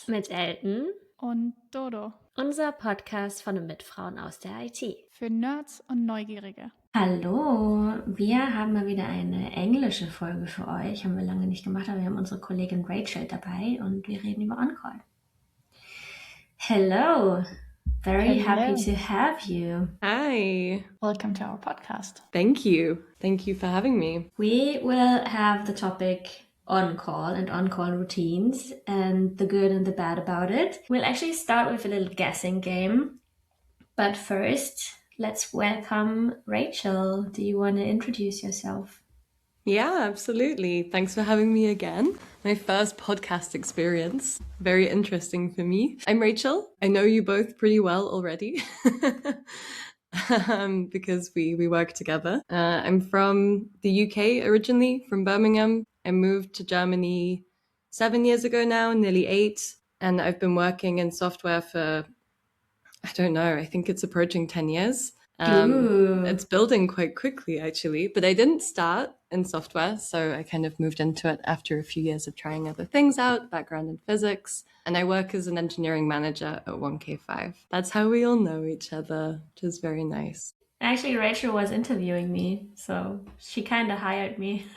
mit Elton und Dodo. Unser Podcast von und mit Frauen aus der IT. Für Nerds und Neugierige. Hallo, wir haben mal wieder eine englische Folge für euch. Haben wir lange nicht gemacht, aber wir haben unsere Kollegin Rachel dabei und wir reden über On-Call. Hello, very happy to have you. Hi. Welcome to our podcast. Thank you. Thank you for having me. We will have the topic on-call and on-call routines and the good and the bad about it. We'll actually start with a little guessing game. But first, let's welcome Rachel. Do you want to introduce yourself? Yeah, absolutely. Thanks for having me again. My first podcast experience. Very interesting for me. I'm Rachel. I know you both pretty well already because we work together. I'm from the UK originally, from Birmingham. I moved to Germany 7 years ago now, nearly 8. And I've been working in software for, I don't know, I think it's approaching 10 years. It's building quite quickly, actually. But I didn't start in software, so I kind of moved into it after a few years of trying other things out, background in physics. And I work as an engineering manager at 1K5. That's how we all know each other, which is very nice. Actually, Rachel was interviewing me, so she kind of hired me.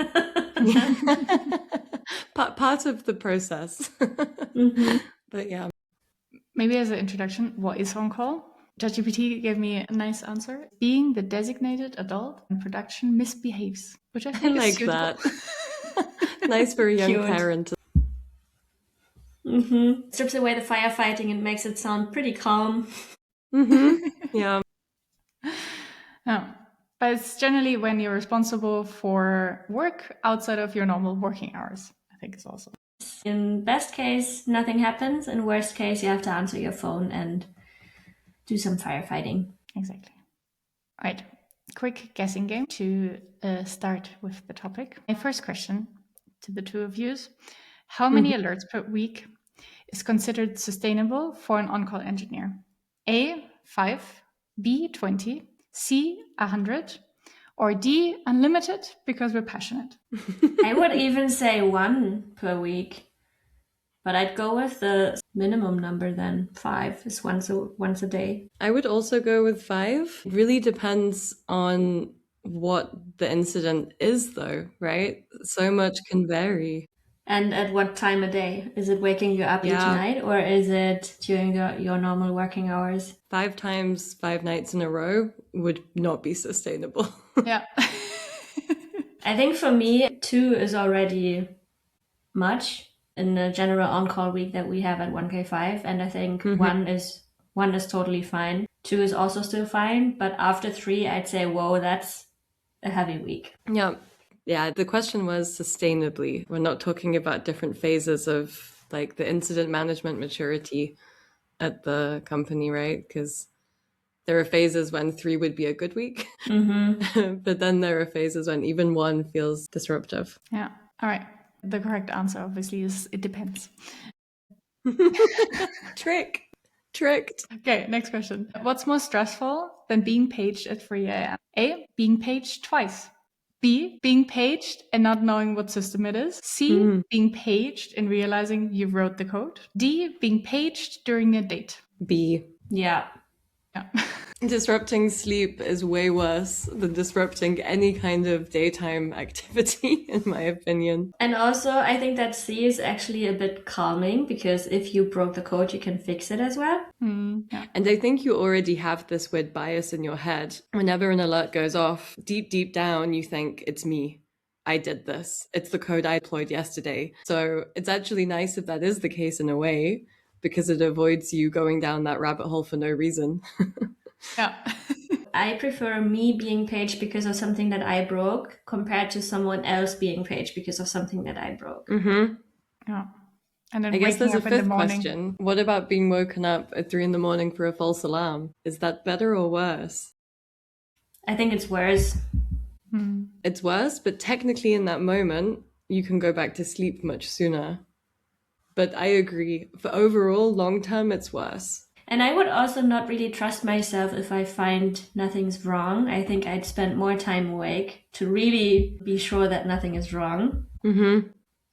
Part of the process. But yeah. Maybe as an introduction, what is on-call? ChatGPT gave me a nice answer. Being the designated adult in production misbehaves, which I think like is that. Nice for a young parent. Strips away the firefighting and makes it sound pretty calm. Yeah. No. But it's generally when you're responsible for work outside of your normal working hours. I think it's awesome. In best case, nothing happens. In worst case, you have to answer your phone and do some firefighting. Exactly. All right. Quick guessing game to start with the topic. My first question to the two of you is, how many alerts per week is considered sustainable for an on-call engineer? A, 5, B, 20, C, 100, or D, unlimited because we're passionate? I would even say 1 per week. But I'd go with the minimum number then. 5 is once a day. I would also go with 5. It really depends on what the incident is though, right? So much can vary. And at what time of day? Is it waking you up each night or is it during your normal working hours? 5 times 5 nights in a row would not be sustainable. Yeah. I think for me, 2 is already much in the general on-call week that we have at 1K5. And I think 1 is totally fine. 2 is also still fine. But after 3, I'd say, whoa, that's a heavy week. Yeah. Yeah, the question was sustainably. We're not talking about different phases of like the incident management maturity at the company, right? Because there are phases when 3 would be a good week, but then there are phases when even 1 feels disruptive. Yeah. All right. The correct answer, obviously, is it depends. Tricked. Okay, next question. What's more stressful than being paged at 3 a.m.? A, being paged twice. B, being paged and not knowing what system it is. C, being paged and realizing you wrote the code. D, being paged during a date. B. Yeah. Disrupting sleep is way worse than disrupting any kind of daytime activity, in my opinion. And also, I think that C is actually a bit calming because if you broke the code, you can fix it as well. Yeah. And I think you already have this weird bias in your head. Whenever an alert goes off, deep down, you think, it's me. I did this. It's the code I deployed yesterday. So it's actually nice if that is the case in a way, because it avoids you going down that rabbit hole for no reason. Yeah. I prefer me being paged because of something that I broke compared to someone else being paged because of something that I broke. Yeah. And then I guess there's a waking up in the fifth morning. question. What about being woken up at 3 a.m. for a false alarm? Is that better or worse? I think it's worse. It's worse, but technically in that moment, you can go back to sleep much sooner. But I agree. For overall, long term, it's worse. And I would also not really trust myself if I find nothing's wrong. I think I'd spend more time awake to really be sure that nothing is wrong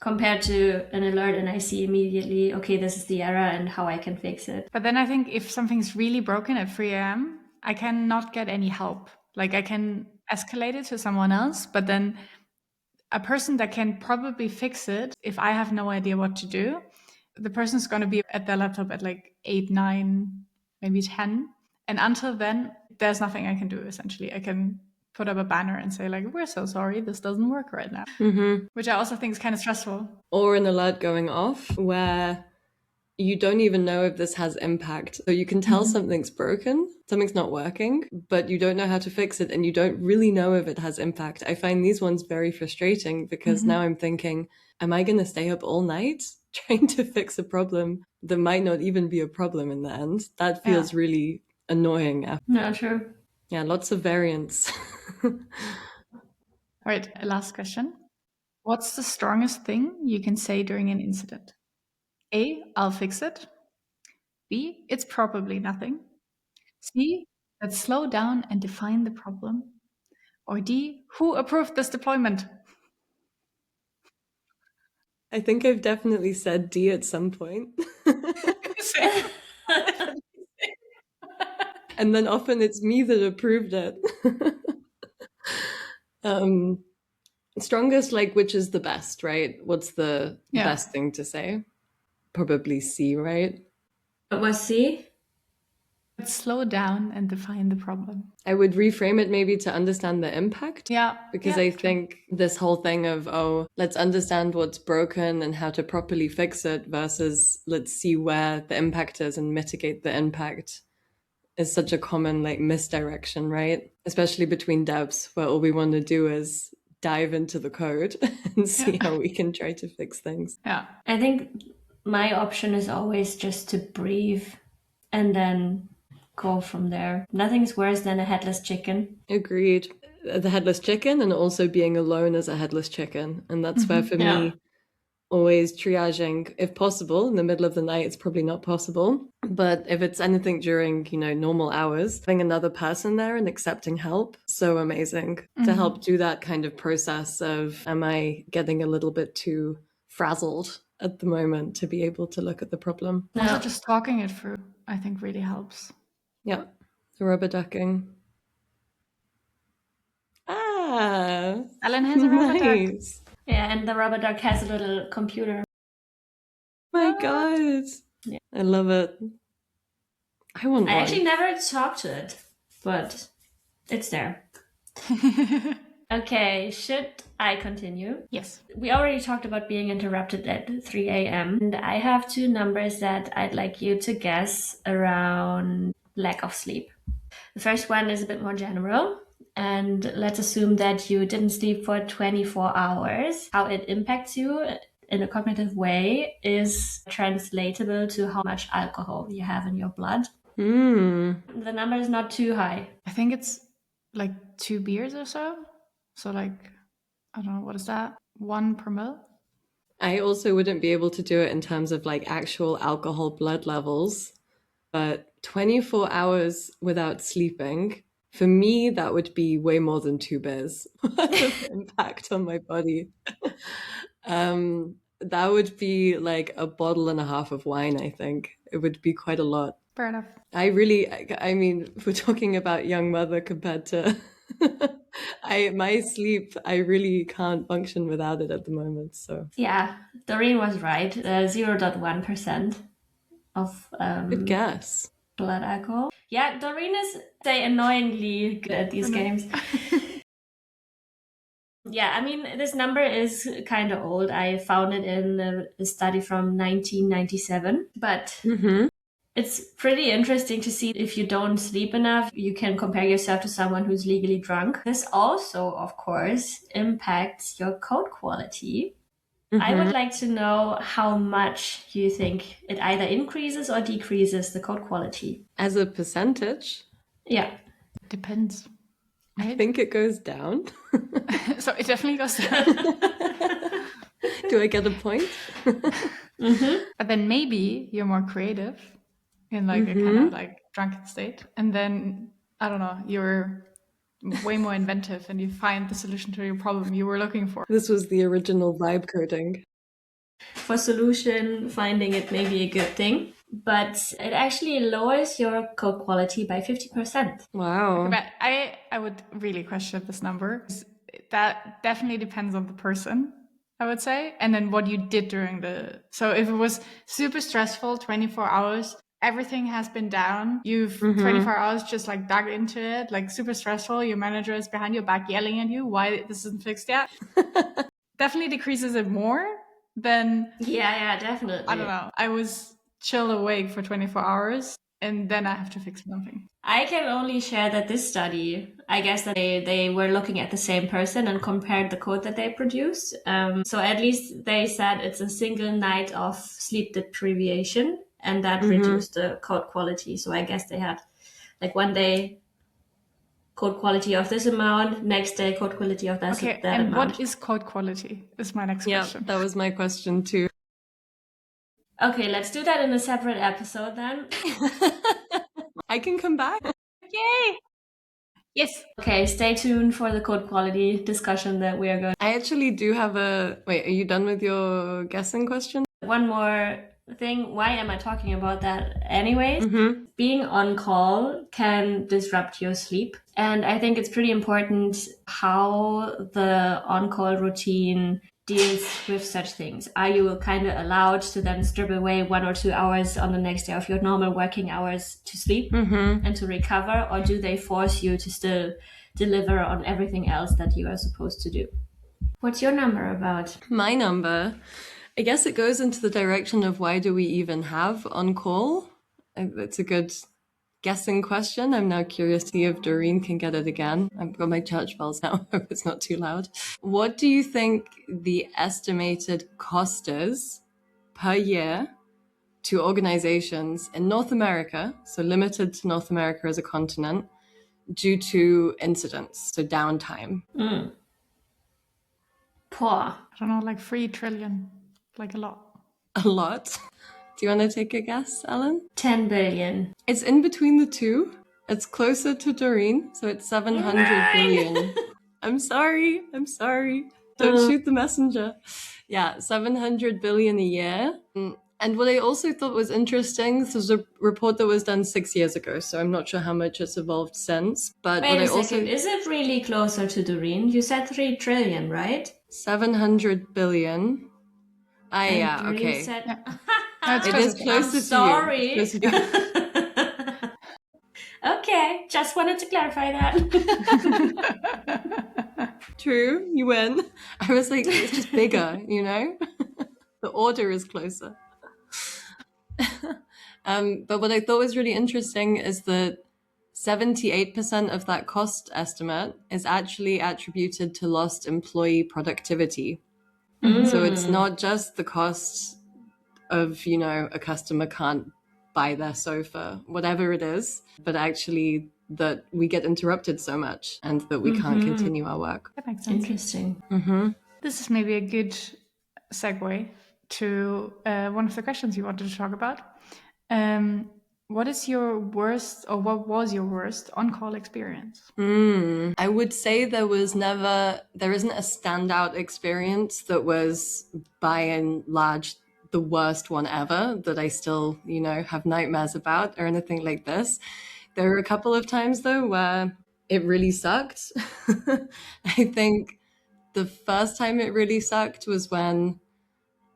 compared to an alert and I see immediately, okay, this is the error and how I can fix it. But then I think if something's really broken at 3 a.m., I cannot get any help. Like I can escalate it to someone else, but then a person that can probably fix it, if I have no idea what to do, the person's going to be at their laptop at like 8, 9, maybe 10. And until then, there's nothing I can do, essentially. I can put up a banner and say like, we're so sorry, this doesn't work right now. Which I also think is kind of stressful. Or an alert going off where you don't even know if this has impact. So you can tell something's broken, something's not working, but you don't know how to fix it and you don't really know if it has impact. I find these ones very frustrating because now I'm thinking, am I going to stay up all night trying to fix a problem that might not even be a problem in the end? That feels really annoying. No, true. Yeah, lots of variants. All right, last question. What's the strongest thing you can say during an incident? A, I'll fix it. B, it's probably nothing. C, let's slow down and define the problem. Or D, who approved this deployment? I think I've definitely said D at some point. And then often it's me that approved it. Strongest, like, which is the best, right? What's the best thing to say? Probably C, right? What was C? Let's slow down and define the problem. I would reframe it maybe to understand the impact. Yeah. Because I think this whole thing of, oh, let's understand what's broken and how to properly fix it versus let's see where the impact is and mitigate the impact is such a common like misdirection, right? Especially between devs where all we want to do is dive into the code and see how we can try to fix things. Yeah. I think my option is always just to breathe and then go from there. Nothing's worse than a headless chicken. Agreed. The headless chicken and also being alone as a headless chicken. And that's where for me, always triaging, if possible, in the middle of the night, it's probably not possible. But if it's anything during, normal hours, having another person there and accepting help, so amazing to help do that kind of process of, am I getting a little bit too frazzled at the moment to be able to look at the problem? Also just talking it through, I think really helps. Yeah, the rubber ducking. Alan has a rubber duck. Yeah, and the rubber duck has a little computer. My God. Yeah. I love it. I want one. I actually never talked to it, but it's there. Okay, should I continue? Yes. We already talked about being interrupted at 3 a.m. And I have two numbers that I'd like you to guess around lack of sleep. The first one is a bit more general. And let's assume that you didn't sleep for 24 hours. How it impacts you in a cognitive way is translatable to how much alcohol you have in your blood. The number is not too high. I think it's like 2 beers or so. So like, I don't know, what is that? 1 promille? I also wouldn't be able to do it in terms of like actual alcohol blood levels. But 24 hours without sleeping, for me, that would be way more than 2 beers. What an impact on my body. That would be like a bottle and a half of wine, I think. It would be quite a lot. Fair enough. I mean, if we're talking about young mother compared to my sleep, I really can't function without it at the moment. So yeah, Doreen was right. 0.1% of good guess. Blood alcohol. Yeah, Doreen is annoyingly good at these games. Yeah, I mean, this number is kind of old. I found it in a study from 1997, but it's pretty interesting to see if you don't sleep enough, you can compare yourself to someone who's legally drunk. This also, of course, impacts your code quality. I would like to know how much you think it either increases or decreases the code quality. As a percentage? Yeah. Depends. I think it goes down. So it definitely goes down. Do I get a point? But then maybe you're more creative in like a kind of like drunken state. And then, I don't know, you're way more inventive and you find the solution to your problem you were looking for. This was the original vibe coding. For solution finding, it may be a good thing, but it actually lowers your code quality by 50%. Wow. But I would really question this number. 'Cause that definitely depends on the person, I would say. And then what you did during so if it was super stressful, 24 hours, everything has been down, you've 24 hours just like dug into it, like super stressful, your manager is behind your back yelling at you, why this isn't fixed yet. Definitely decreases it more than, Yeah, definitely. I don't know, I was chill awake for 24 hours and then I have to fix something. I can only share that this study, I guess that they were looking at the same person and compared the code that they produced. So at least they said it's a single night of sleep deprivation, and that reduced the code quality. So I guess they had like one day code quality of this amount, next day code quality of that And amount. what is code quality is my next Yeah, question. that was my question too. Okay, let's do that in a separate episode then. I can come back. Yay! Yes. Okay, stay tuned for the code quality discussion that we are going. I actually do have wait, are you done with your guessing question? One more thing. Why am I talking about that anyways? Being on call can disrupt your sleep. And I think it's pretty important how the on-call routine deals with such things. Are you kind of allowed to then strip away 1 or 2 hours on the next day of your normal working hours to sleep and to recover? Or do they force you to still deliver on everything else that you are supposed to do? What's your number about? My number, I guess it goes into the direction of why do we even have on call? It's a good guessing question. I'm now curious to see if Doreen can get it again. I've got my church bells now. I hope it's not too loud. What do you think the estimated cost is per year to organizations in North America, so limited to North America as a continent, due to incidents, so downtime? Poor. I don't know, like 3 trillion, like a lot. A lot. Do you want to take a guess, Ellen? 10 billion. It's in between the two. It's closer to Doreen, so it's 700 billion. I'm sorry. Don't shoot the messenger. Yeah, 700 billion a year. And what I also thought was interesting, this was a report that was done 6 years ago, so I'm not sure how much it's evolved since. But Wait what a I second, also is it really closer to Doreen? You said 3 trillion, right? 700 billion. And Yeah, Doreen okay. said, No, it's It is closer to you. sorry. It's closer to you. Okay, just wanted to clarify that. True, you win. I was like, it's just bigger, you know? The order is closer. But what I thought was really interesting is that 78% of that cost estimate is actually attributed to lost employee productivity. So it's not just the cost of, a customer can't buy their sofa, whatever it is, but actually that we get interrupted so much and that we can't continue our work. That makes sense. Interesting. This is maybe a good segue to one of the questions you wanted to talk about. What is your worst, or what was your worst on-call experience? I would say there isn't a standout experience that was by and large the worst one ever that I still, have nightmares about or anything like this. There were a couple of times though where it really sucked. I think the first time it really sucked was when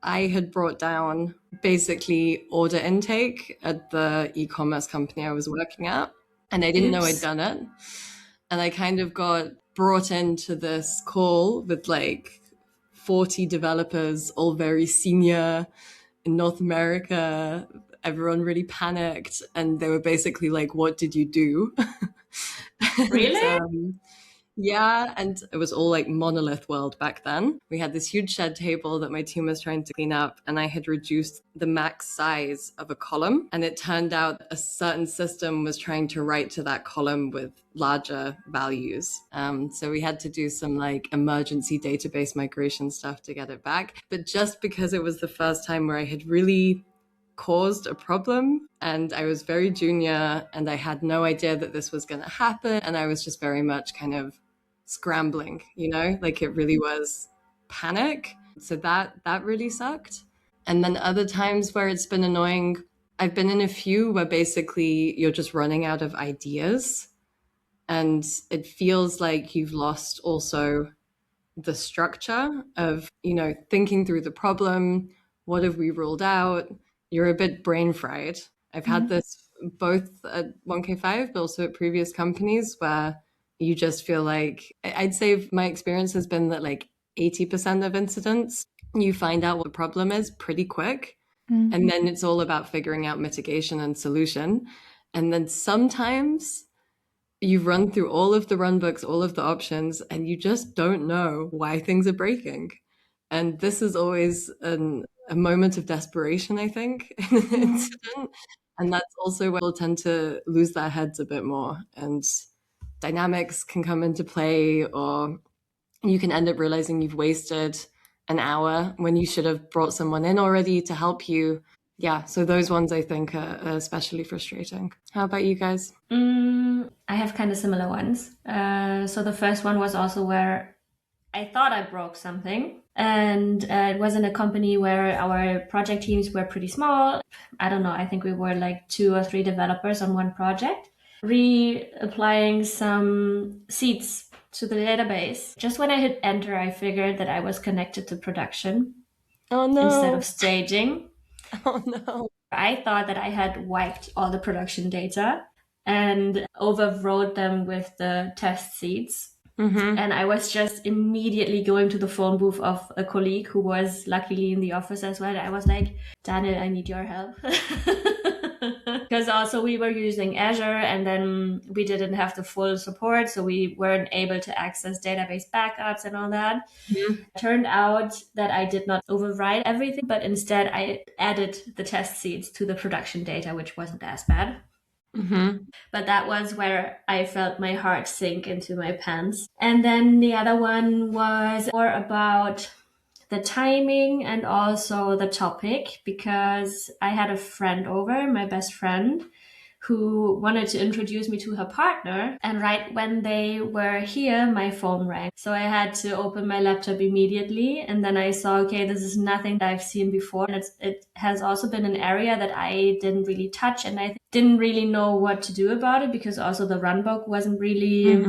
I had brought down basically order intake at the e-commerce company I was working at, and I didn't know I'd done it. And I kind of got brought into this call with like 40 developers, all very senior in North America. Everyone really panicked, and they were basically like, "What did you do?" Really? Yeah, and it was all like monolith world back then. We had this huge shed table that my team was trying to clean up, and I had reduced the max size of a column. And it turned out a certain system was trying to write to that column with larger values. So we had to do some like emergency database migration stuff to get it back. But just because it was the first time where I had really caused a problem, and I was very junior and I had no idea that this was going to happen, and I was just very much kind of scrambling, like it really was panic. So that really sucked. And then other times where it's been annoying, I've been in a few where basically you're just running out of ideas and it feels like you've lost also the structure of, thinking through the problem. What have we ruled out? You're a bit brain fried. I've had this both at 1K5, but also at previous companies where you just feel like, I'd say my experience has been that like 80% of incidents, you find out what the problem is pretty quick. And then it's all about figuring out mitigation and solution. And then sometimes you run through all of the run books, all of the options, and you just don't know why things are breaking. And this is always a moment of desperation, I think, in an incident. And that's also where people tend to lose their heads a bit more. And dynamics can come into play, or you can end up realizing you've wasted an hour when you should have brought someone in already to help you. Yeah, so those ones I think are especially frustrating. How about you guys? I have kind of similar ones. So the first one was also where I thought I broke something. And it was in a company where our project teams were pretty small. I don't know, I think we were like 2 or 3 developers on one project, reapplying some seats to the database. Just when I hit enter, I figured that I was connected to production Oh no. instead of staging. Oh no. I thought that I had wiped all the production data and overwrote them with the test seats. And I was just immediately going to the phone booth of a colleague who was luckily in the office as well. I was like, Daniel, I need your help. Because also we were using Azure and then we didn't have the full support. So we weren't able to access database backups and all that. Turned out that I did not override everything, but instead I added the test seats to the production data, which wasn't as bad. But that was where I felt my heart sink into my pants. And then the other one was more about the timing and also the topic, because I had a friend over, my best friend, who wanted to introduce me to her partner. And right when they were here, my phone rang. So I had to open my laptop immediately. And then I saw, okay, this is nothing that I've seen before. And it has also been an area that I didn't really touch. And I didn't really know what to do about it, because also the runbook wasn't really,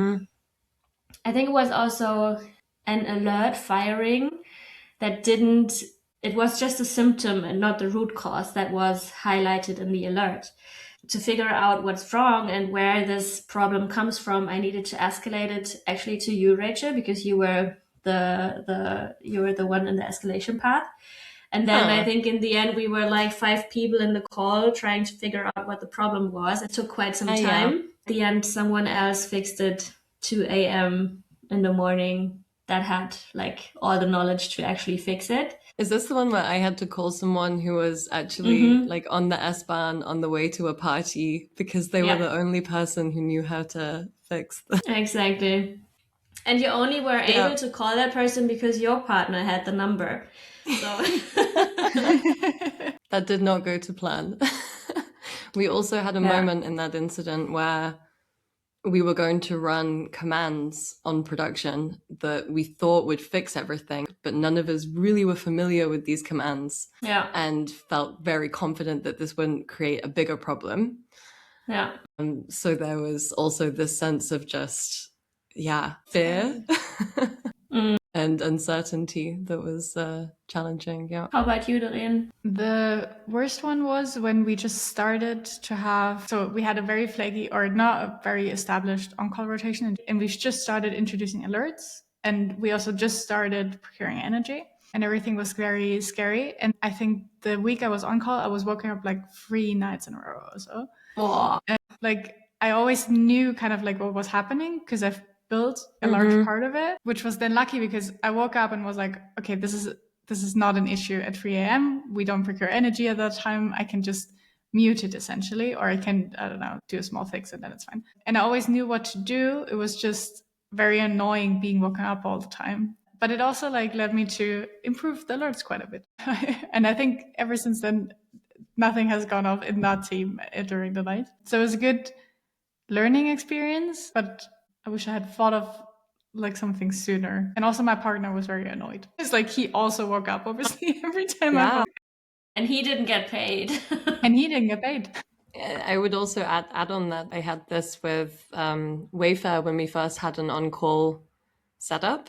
I think it was also an alert firing that didn't, it was just a symptom and not the root cause that was highlighted in the alert. To figure out what's wrong and where this problem comes from, I needed to escalate it actually to you, Rachel, because you were the one in the escalation path. And then I think in the end we were like 5 people in the call trying to figure out what the problem was. It took quite some time. At the end, someone else fixed it 2 a.m. in the morning that had like all the knowledge to actually fix it. Is this the one where I had to call someone who was actually like on the S-Bahn on the way to a party because they were the only person who knew how to fix them? Exactly. And you only were able to call that person because your partner had the number. So that did not go to plan. We also had a moment in that incident where we were going to run commands on production that we thought would fix everything, but none of us really were familiar with these commands and felt very confident that this wouldn't create a bigger problem. So there was also this sense of just, fear and uncertainty that was challenging. Yeah. How about you, Doreen? The worst one was when we just started to have, so we had a very flaky or not a very established on-call rotation, and we just started introducing alerts, and we also just started procuring energy, and everything was very scary. And I think the week I was on call, I was waking up like 3 nights in a row or so. And like I always knew kind of like what was happening because I've built a large part of it, which was then lucky because I woke up and was like, okay, this is not an issue at 3 a.m. We don't procure energy at that time. I can just mute it essentially, or I can, I don't know, do a small fix and then it's fine. And I always knew what to do. It was just very annoying being woken up all the time. But it also like led me to improve the alerts quite a bit. And I think ever since then, nothing has gone off in that team during the night. So it was a good learning experience, but I wish I had thought of like something sooner. And also my partner was very annoyed. It's like he also woke up obviously every time I woke up. And he didn't get paid. And he didn't get paid. I would also add on that I had this with Wayfair when we first had an on-call setup,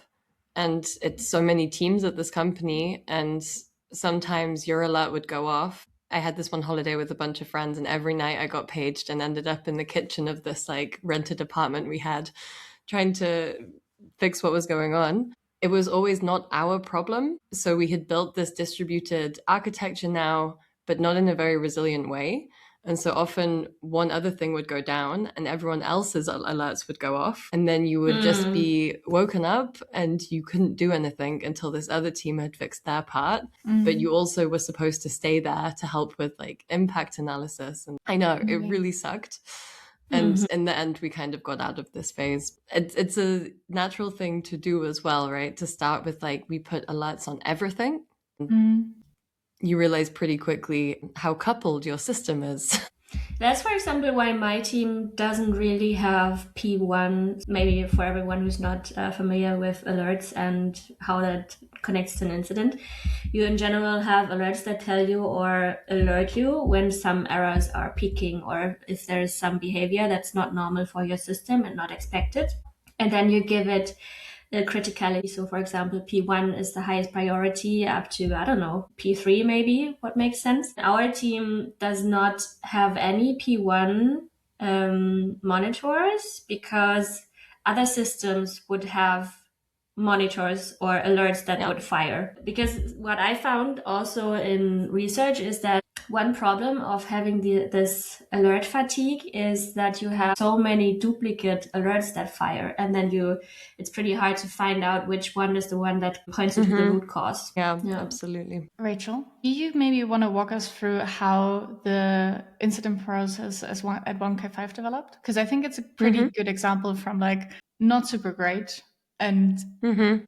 and it's so many teams at this company, and sometimes your alert would go off. I had this one holiday with a bunch of friends, and every night I got paged and ended up in the kitchen of this like rented apartment we had, trying to fix what was going on. It was always not our problem. So we had built this distributed architecture now, but not in a very resilient way. And so often one other thing would go down and everyone else's alerts would go off. And then you would just be woken up and you couldn't do anything until this other team had fixed their part. But you also were supposed to stay there to help with like impact analysis. And I know it really sucked. And in the end, we kind of got out of this phase. It's a natural thing to do as well, right? To start with, like, we put alerts on everything. You realize pretty quickly how coupled your system is. That's, for example, why my team doesn't really have P1, maybe for everyone who's not familiar with alerts and how that connects to an incident. You in general have alerts that tell you or alert you when some errors are peaking or if there is some behavior that's not normal for your system and not expected. And then you give it the criticality. So, for example, P1 is the highest priority up to, I don't know, P3 maybe, what makes sense. Our team does not have any P1 monitors because other systems would have monitors or alerts that would fire. Because what I found also in research is that one problem of having this alert fatigue is that you have so many duplicate alerts that fire, and then it's pretty hard to find out which one is the one that points you to the root cause. Yeah, absolutely. Rachel, do you maybe want to walk us through how the incident process at 1K5 developed? Because I think it's a pretty good example from like not super great and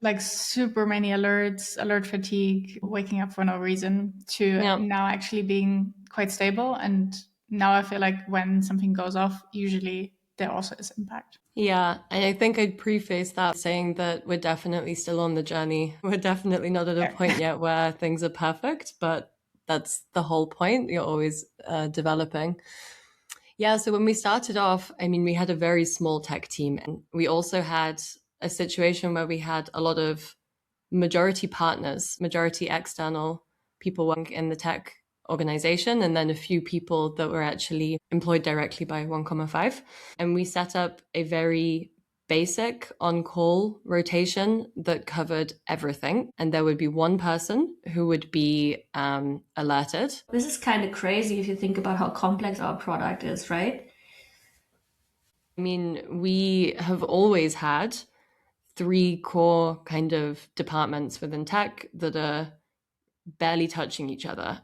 like super many alerts, alert fatigue, waking up for no reason, to now actually being quite stable. And now I feel like when something goes off, usually there also is impact. Yeah, and I think I'd preface that saying that we're definitely still on the journey. We're definitely not at a point yet where things are perfect, but that's the whole point. You're always developing. Yeah, so when we started off, I mean, we had a very small tech team, and we also had a situation where we had a lot of majority partners, majority external people working in the tech organization, and then a few people that were actually employed directly by 1,5. And we set up a very basic on-call rotation that covered everything. And there would be one person who would be alerted. This is kind of crazy if you think about how complex our product is, right? I mean, we have always had 3 core kind of departments within tech that are barely touching each other.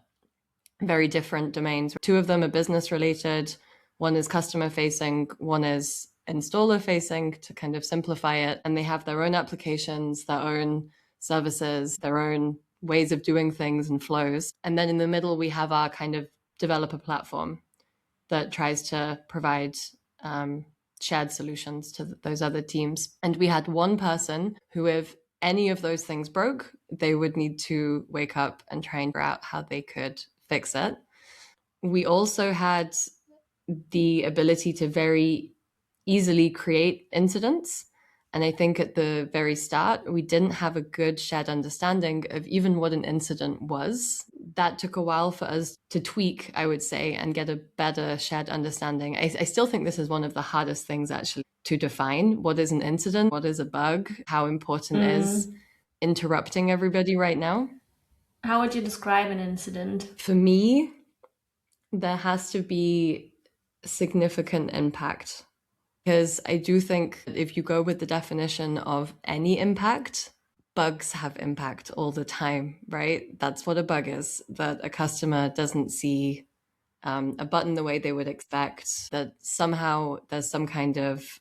Very different domains. 2 of them are business related. One is customer facing, one is installer facing, to kind of simplify it. And they have their own applications, their own services, their own ways of doing things and flows. And then in the middle, we have our kind of developer platform that tries to provide shared solutions to those other teams. And we had one person who, if any of those things broke, they would need to wake up and try and figure out how they could fix it. We also had the ability to very easily create incidents. And I think at the very start, we didn't have a good shared understanding of even what an incident was. That took a while for us to tweak, I would say, and get a better shared understanding. I still think this is one of the hardest things actually to define. What is an incident? What is a bug? How important is interrupting everybody right now? How would you describe an incident? For me, there has to be significant impact. Because I do think if you go with the definition of any impact, bugs have impact all the time, right? That's what a bug is, that a customer doesn't see a button the way they would expect, that somehow there's some kind of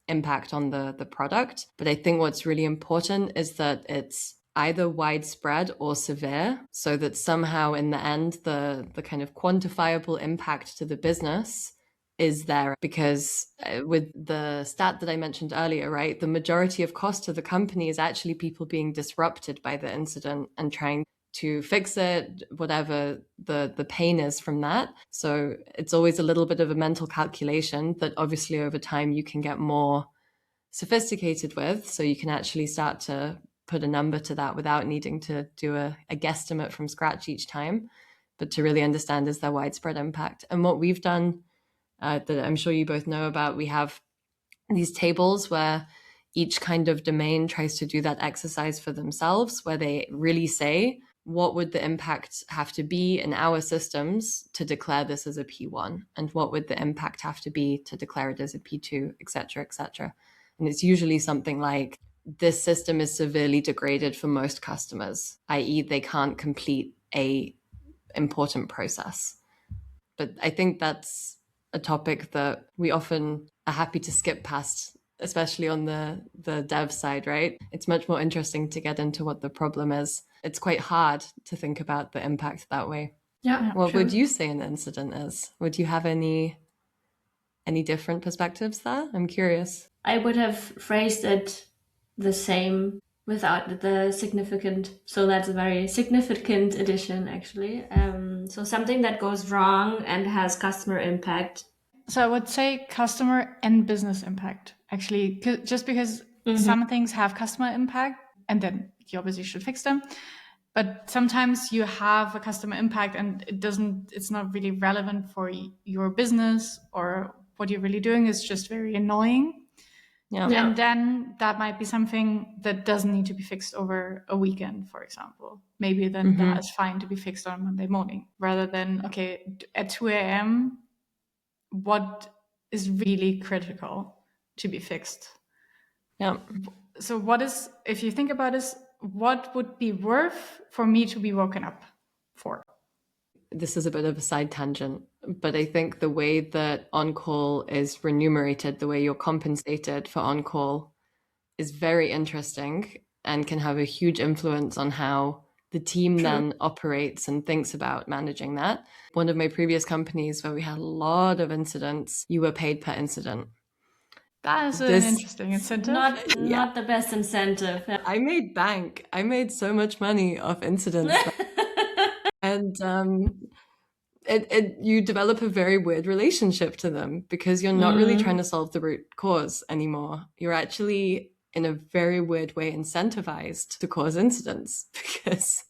impact on the product. But I think what's really important is that it's either widespread or severe, so that somehow in the end, the kind of quantifiable impact to the business is there. Because with the stat that I mentioned earlier, right, the majority of cost to the company is actually people being disrupted by the incident and trying to fix it, whatever the pain is from that. So it's always a little bit of a mental calculation that obviously over time you can get more sophisticated with. So you can actually start to put a number to that without needing to do a guesstimate from scratch each time, but to really understand is there widespread impact. And what we've done that I'm sure you both know about, we have these tables where each kind of domain tries to do that exercise for themselves, where they really say, what would the impact have to be in our systems to declare this as a P1? And what would the impact have to be to declare it as a P2, et cetera, et cetera. And it's usually something like, this system is severely degraded for most customers, i.e. they can't complete a important process. But I think that's a topic that we often are happy to skip past, especially on the dev side, right? It's much more interesting to get into what the problem is. It's quite hard to think about the impact that way. Yeah. What true. would you say an incident is? Would you have any different perspectives there? I'm curious. I would have phrased it the same without the significant. So that's a very significant addition, actually. So something that goes wrong and has customer impact. So I would say customer and business impact, actually, just because some things have customer impact and then you obviously should fix them. But sometimes you have a customer impact and it's not really relevant for your business or what you're really doing. It's just very annoying. Yeah. And then that might be something that doesn't need to be fixed over a weekend, for example. Maybe then that is fine to be fixed on Monday morning rather than, okay, at 2 a.m., what is really critical to be fixed? Yeah. So if you think about this, what would be worth for me to be woken up for? This is a bit of a side tangent, but I think the way that on-call is remunerated, the way you're compensated for on-call is very interesting and can have a huge influence on how the team then operates and thinks about managing that. One of my previous companies where we had a lot of incidents, you were paid per incident. That is an interesting incentive. Not the best incentive. I made bank. I made so much money off incidents. And you develop a very weird relationship to them because you're not really trying to solve the root cause anymore. You're actually, in a very weird way, incentivized to cause incidents because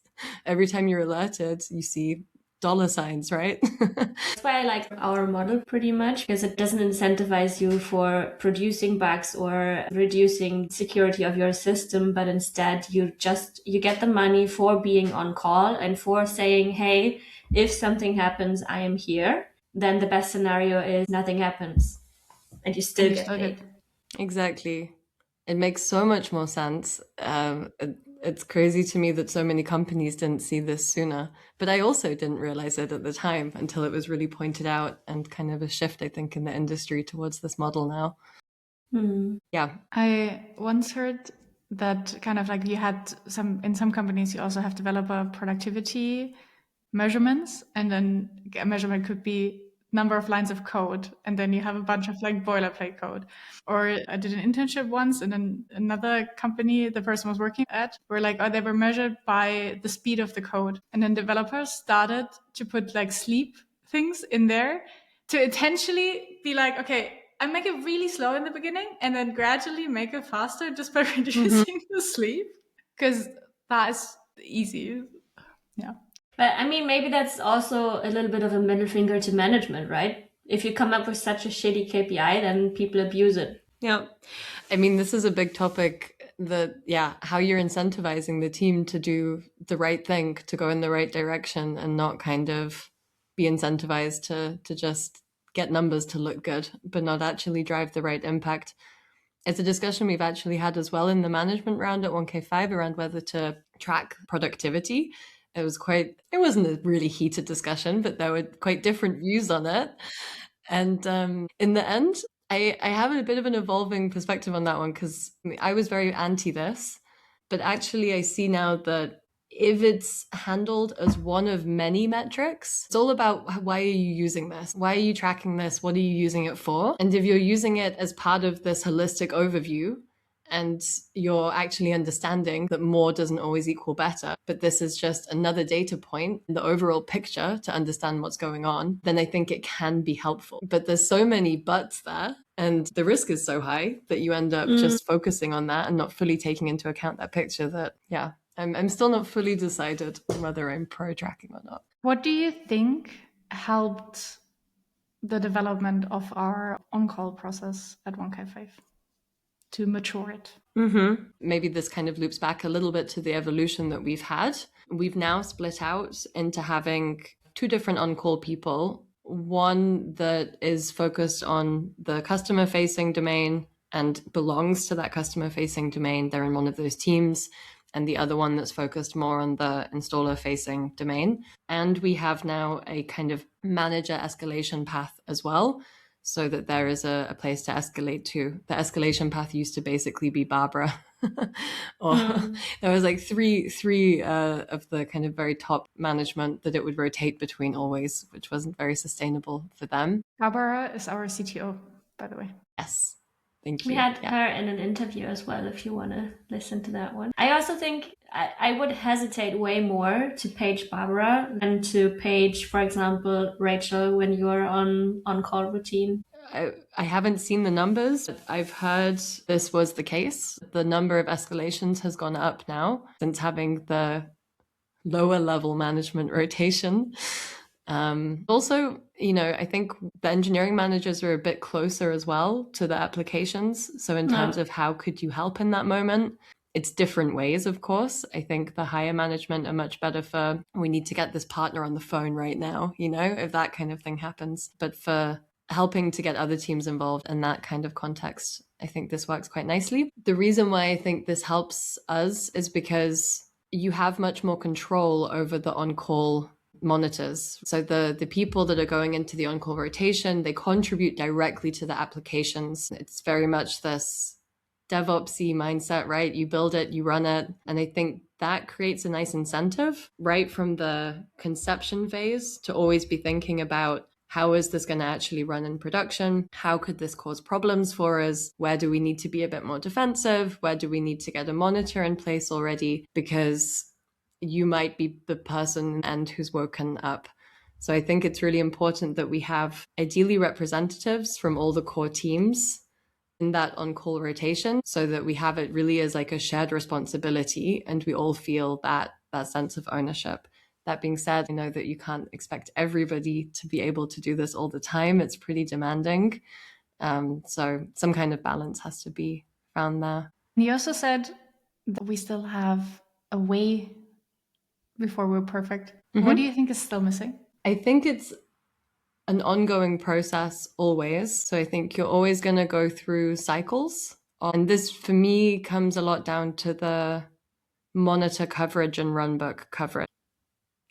every time you're alerted, you see dollar signs, right? That's why I like our model pretty much, because it doesn't incentivize you for producing bugs or reducing security of your system, but instead you get the money for being on call and for saying, hey, if something happens, I am here. Then the best scenario is nothing happens and you still get paid. Exactly. It makes so much more sense. It's crazy to me that so many companies didn't see this sooner, but I also didn't realize it at the time until it was really pointed out, and kind of a shift, I think, in the industry towards this model now. Yeah. I once heard that kind of like in some companies, you also have developer productivity measurements, and then a measurement could be number of lines of code, and then you have a bunch of like boilerplate code. Or I did an internship once in another company the person was working at, where they were measured by the speed of the code, and then developers started to put like sleep things in there to intentionally be like, okay, I make it really slow in the beginning and then gradually make it faster just by reducing the sleep, because that is easy. Yeah. But I mean, maybe that's also a little bit of a middle finger to management, right? If you come up with such a shitty KPI, then people abuse it. Yeah. I mean, this is a big topic how you're incentivizing the team to do the right thing, to go in the right direction and not kind of be incentivized to just get numbers to look good, but not actually drive the right impact. It's a discussion we've actually had as well in the management round at 1K5 around whether to track productivity. It wasn't a really heated discussion, but there were quite different views on it. And in the end, I have a bit of an evolving perspective on that one, because I was very anti this, but actually I see now that if it's handled as one of many metrics, it's all about why are you using this? Why are you tracking this? What are you using it for? And if you're using it as part of this holistic overview And you're actually understanding that more doesn't always equal better. But this is just another data point in the overall picture to understand what's going on. Then I think it can be helpful. But there's so many buts there. And the risk is so high that you end up just focusing on that and not fully taking into account that picture that, yeah, I'm still not fully decided whether I'm pro tracking or not. What do you think helped the development of our on-call process at 1K5 to mature it? Maybe this kind of loops back a little bit to the evolution that we've had. We've now split out into having 2 different on-call people. One that is focused on the customer-facing domain and belongs to that customer-facing domain. They're in one of those teams. And the other one that's focused more on the installer-facing domain. And we have now a kind of manager escalation path as well, so that there is a place to escalate to. The escalation path used to basically be Barbara. Or there was like three of the kind of very top management that it would rotate between always, which wasn't very sustainable for them. Barbara is our CTO, by the way. Yes. Thank you. We had her in an interview as well, if you want to listen to that one. I also think I would hesitate way more to page Barbara than to page, for example, Rachel when you're on call routine. I haven't seen the numbers, but I've heard this was the case. The number of escalations has gone up now since having the lower level management rotation. Also, I think the engineering managers are a bit closer as well to the applications. So in terms of how could you help in that moment, it's different ways, of course. I think the higher management are much better for, we need to get this partner on the phone right now, if that kind of thing happens. But for helping to get other teams involved in that kind of context, I think this works quite nicely. The reason why I think this helps us is because you have much more control over the on-call monitors. So the people that are going into the on-call rotation, they contribute directly to the applications. It's very much this DevOpsy mindset, right? You build it, you run it. And I think that creates a nice incentive right from the conception phase to always be thinking about, how is this going to actually run in production? How could this cause problems for us? Where do we need to be a bit more defensive? Where do we need to get a monitor in place already? Because you might be the person and who's woken up. So I think it's really important that we have ideally representatives from all the core teams in that on-call rotation, so that we have it really as like a shared responsibility and we all feel that sense of ownership. That being said, I know that you can't expect everybody to be able to do this all the time. It's pretty demanding. So some kind of balance has to be found there. You also said that we still have a way before we're perfect. What do you think is still missing? I think it's an ongoing process always. So I think you're always going to go through cycles. And this, for me, comes a lot down to the monitor coverage and runbook coverage.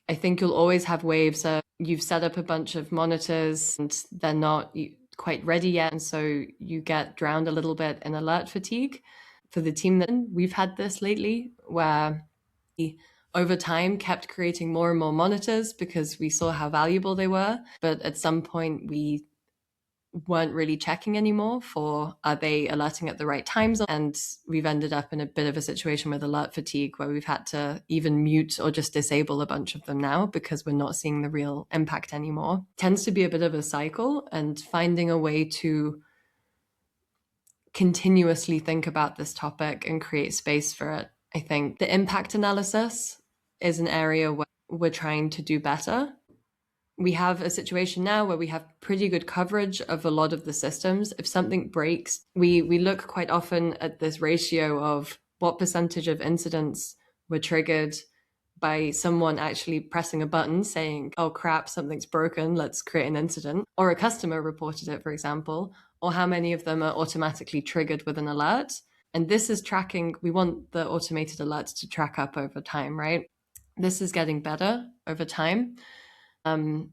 I think you'll always have waves of you've set up a bunch of monitors and they're not quite ready yet. And so you get drowned a little bit in alert fatigue. For the team that we've had this lately, where we over time kept creating more and more monitors because we saw how valuable they were. But at some point we weren't really checking anymore for, are they alerting at the right times? And we've ended up in a bit of a situation with alert fatigue where we've had to even mute or just disable a bunch of them now because we're not seeing the real impact anymore. It tends to be a bit of a cycle, and finding a way to continuously think about this topic and create space for it. I think the impact analysis is an area where we're trying to do better. We have a situation now where we have pretty good coverage of a lot of the systems. If something breaks, we look quite often at this ratio of what percentage of incidents were triggered by someone actually pressing a button saying, oh crap, something's broken, let's create an incident. Or a customer reported it, for example, or how many of them are automatically triggered with an alert. And this is tracking, we want the automated alerts to track up over time, right? This is getting better over time.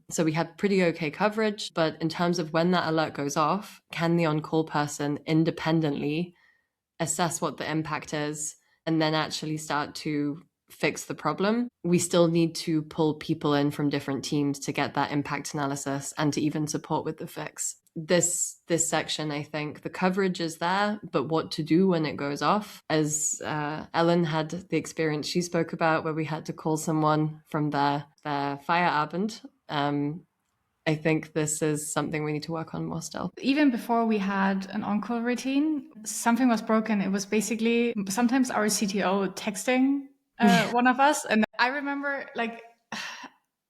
So we had pretty okay coverage, but in terms of when that alert goes off, can the on-call person independently assess what the impact is and then actually start to fix the problem? We still need to pull people in from different teams to get that impact analysis and to even support with the fix. this section, I think the coverage is there, but what to do when it goes off, as Ellen had the experience she spoke about where we had to call someone from their Feierabend. I think this is something we need to work on more still. Even before we had an on-call routine, something was broken. It was basically sometimes our CTO texting one of us. And I remember like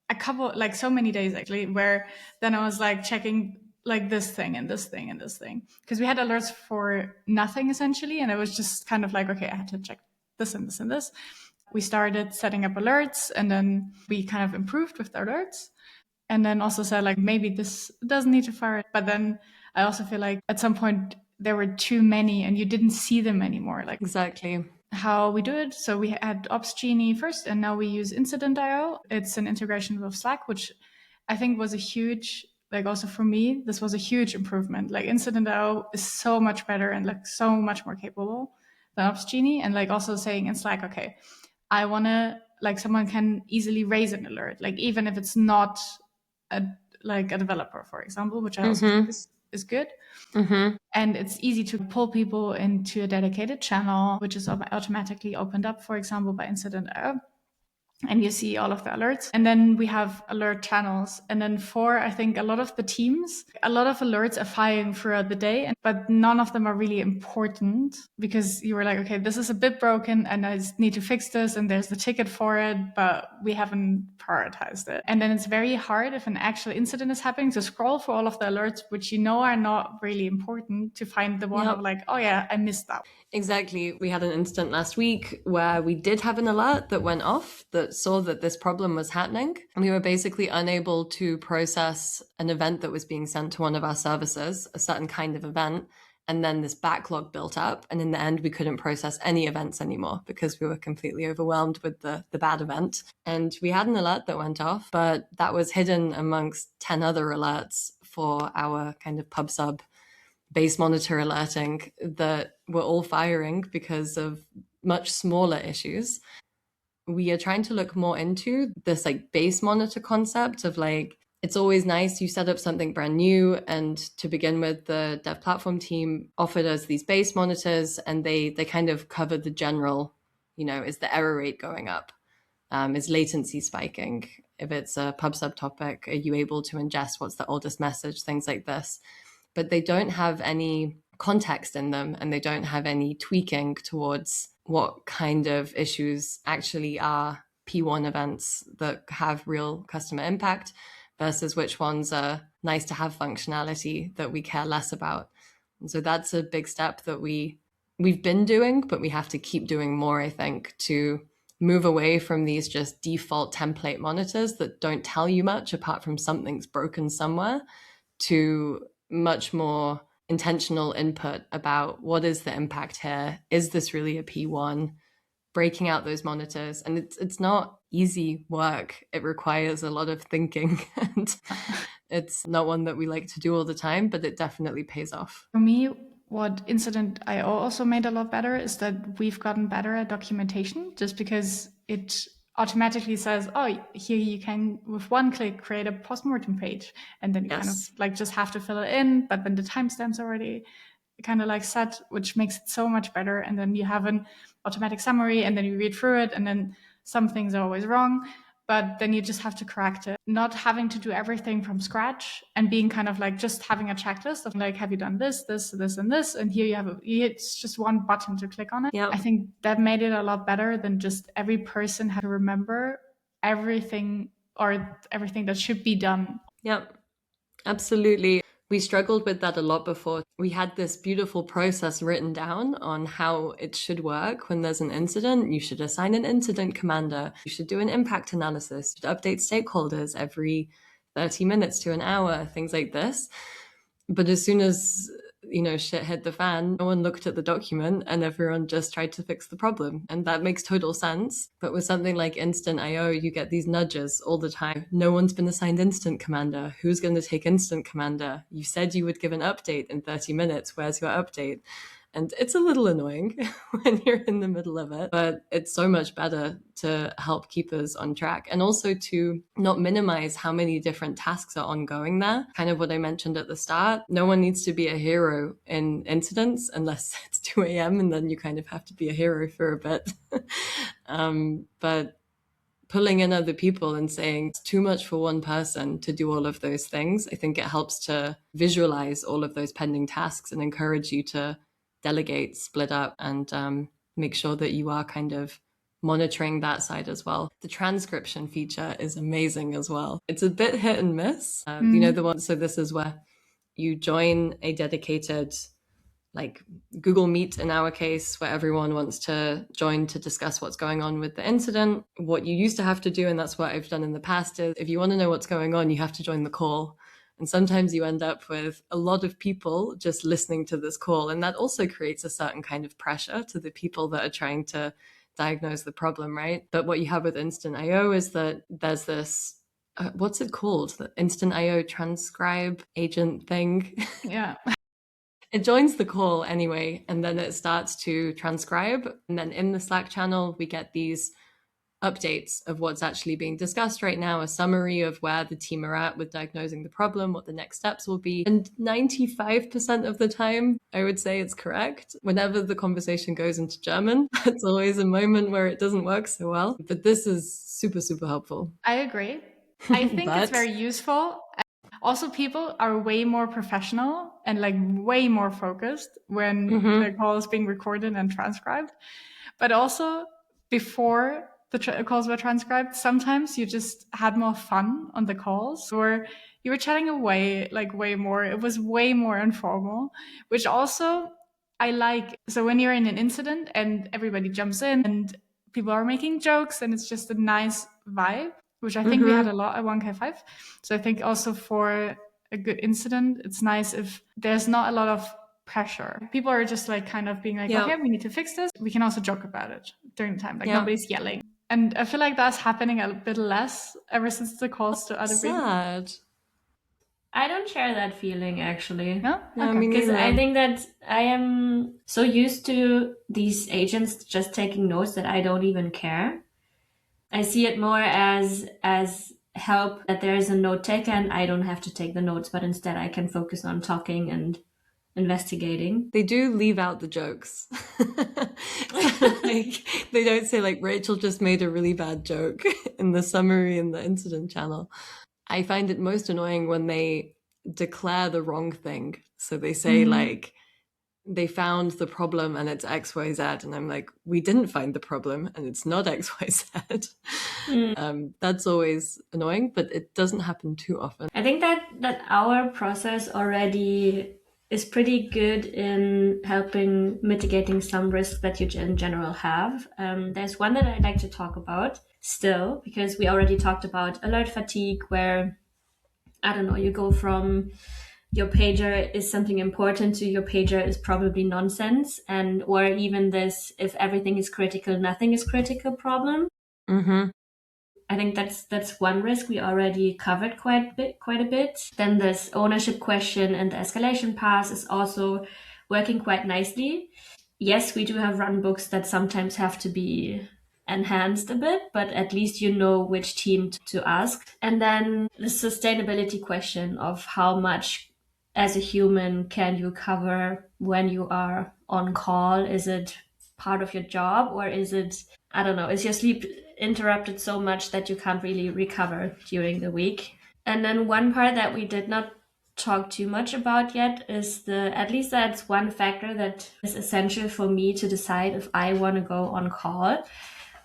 a couple, like so many days actually, where then I was like checking like this thing and this thing and this thing. Because we had alerts for nothing essentially. And it was just kind of like, okay, I had to check this and this and this. We started setting up alerts and then we kind of improved with the alerts. And then also said like, maybe this doesn't need to fire it. But then I also feel like at some point there were too many and you didn't see them anymore. Like exactly how we do it. So we had Ops Genie first, and now we use Incident.io. It's an integration with Slack, which I think was a huge, like also for me, this was a huge improvement. Like Incident.io is so much better and like so much more capable than Ops Genie. And like also saying in Slack, okay, I want to, like someone can easily raise an alert, like even if it's not like a developer, for example, which I also think is good. And it's easy to pull people into a dedicated channel, which is automatically opened up, for example, by Incident. And you see all of the alerts. And then we have alert channels. And then for, I think, a lot of the teams, a lot of alerts are firing throughout the day, but none of them are really important because you were like, okay, this is a bit broken and I just need to fix this. And there's the ticket for it, but we haven't prioritized it. And then it's very hard if an actual incident is happening to scroll for all of the alerts, which you know are not really important, to find the one of like, oh yeah, I missed that. Exactly. We had an incident last week where we did have an alert that went off that saw that this problem was happening. And we were basically unable to process an event that was being sent to one of our services, a certain kind of event. And then this backlog built up. And in the end, we couldn't process any events anymore because we were completely overwhelmed with the bad event. And we had an alert that went off, but that was hidden amongst 10 other alerts for our kind of pub sub base monitor alerting that were all firing because of much smaller issues. We are trying to look more into this like base monitor concept of like, it's always nice you set up something brand new. And to begin with, the dev platform team offered us these base monitors and they kind of covered the general, is the error rate going up? Is latency spiking? If it's a pub sub topic, are you able to ingest what's the oldest message? Things like this. But they don't have any context in them and they don't have any tweaking towards what kind of issues actually are P1 events that have real customer impact versus which ones are nice to have functionality that we care less about. And so that's a big step that we've been doing, but we have to keep doing more, I think, to move away from these just default template monitors that don't tell you much apart from something's broken somewhere, to much more intentional input about what is the impact here? Is this really a P1? Breaking out those monitors. And it's not easy work. It requires a lot of thinking and it's not one that we like to do all the time, but it definitely pays off. For me, what Incident.io also made a lot better is that we've gotten better at documentation, just because it automatically says, oh, here you can, with one click, create a postmortem page. And then you kind of like just have to fill it in, but then the timestamp's already kind of like set, which makes it so much better. And then you have an automatic summary and then you read through it and then some things are always wrong, but then you just have to correct it. Not having to do everything from scratch and being kind of like just having a checklist of like, have you done this, this, this, and this? And here you have, it's just one button to click on it. Yep. I think that made it a lot better than just every person had to remember everything or everything that should be done. Yep, absolutely. We struggled with that a lot before. We had this beautiful process written down on how it should work when there's an incident. You should assign an incident commander. You should do an impact analysis. You should update stakeholders every 30 minutes to an hour, things like this. But as soon as, shit hit the fan, no one looked at the document and everyone just tried to fix the problem. And that makes total sense. But with something like Instant.io, you get these nudges all the time. No one's been assigned Instant Commander. Who's going to take Instant Commander? You said you would give an update in 30 minutes. Where's your update? And it's a little annoying when you're in the middle of it, but it's so much better to help keep us on track and also to not minimize how many different tasks are ongoing there. Kind of what I mentioned at the start. No one needs to be a hero in incidents unless it's 2 a.m. and then you kind of have to be a hero for a bit. But pulling in other people and saying it's too much for one person to do all of those things, I think it helps to visualize all of those pending tasks and encourage you to delegate, split up, and make sure that you are kind of monitoring that side as well. The transcription feature is amazing as well. It's a bit hit and miss. You know, the one, so this is where you join a dedicated like Google Meet in our case, where everyone wants to join to discuss what's going on with the incident. What you used to have to do, and that's what I've done in the past, is if you want to know what's going on, you have to join the call. And sometimes you end up with a lot of people just listening to this call. And that also creates a certain kind of pressure to the people that are trying to diagnose the problem, right? But what you have with Instant IO is that there's this what's it called? The Instant IO transcribe agent thing. Yeah. It joins the call anyway, and then it starts to transcribe. And then in the Slack channel, we get these updates of what's actually being discussed right now, a summary of where the team are at with diagnosing the problem, what the next steps will be. And 95% of the time, I would say it's correct. Whenever the conversation goes into German, it's always a moment where it doesn't work so well. But this is super, super helpful. I agree. I think it's very useful. Also, people are way more professional and like way more focused when the call is being recorded and transcribed. But also, before the calls were transcribed, sometimes you just had more fun on the calls, or you were chatting away like way more. It was way more informal, which also I like. So when you're in an incident and everybody jumps in and people are making jokes and it's just a nice vibe, which I think we had a lot at 1K5. So I think also for a good incident, it's nice if there's not a lot of pressure. People are just like kind of being like, okay, we need to fix this. We can also joke about it during the time. Like nobody's yelling. And I feel like that's happening a bit less ever since the calls to other people. Sad. I don't share that feeling actually. No? Because I think that I am so used to these agents just taking notes that I don't even care. I see it more as help that there is a note taker and I don't have to take the notes, but instead I can focus on talking and investigating. They do leave out the jokes. Like, they don't say like Rachel just made a really bad joke in the summary in the incident channel. I find it most annoying when they declare the wrong thing. So they say like, they found the problem and it's XYZ. And I'm like, we didn't find the problem and it's not XYZ. That's always annoying, but it doesn't happen too often. I think that our process already is pretty good in helping mitigating some risks that you in general have. There's one that I'd like to talk about still, because we already talked about alert fatigue, where, I don't know, you go from your pager is something important to your pager is probably nonsense, and or even this if everything is critical, nothing is critical problem. I think that's one risk we already covered quite a bit. Then this ownership question and the escalation pass is also working quite nicely. Yes, we do have runbooks that sometimes have to be enhanced a bit, but at least you know which team to ask. And then the sustainability question of how much as a human can you cover when you are on call? Is it part of your job, or is it, I don't know, is your sleep interrupted so much that you can't really recover during the week? And then one part that we did not talk too much about yet is at least that's one factor that is essential for me to decide if I want to go on call,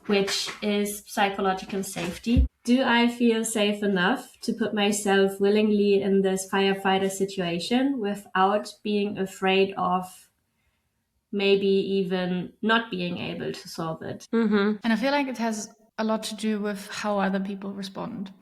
which is psychological safety. Do I feel safe enough to put myself willingly in this firefighter situation without being afraid of maybe even not being able to solve it? And I feel like it has a lot to do with how other people respond.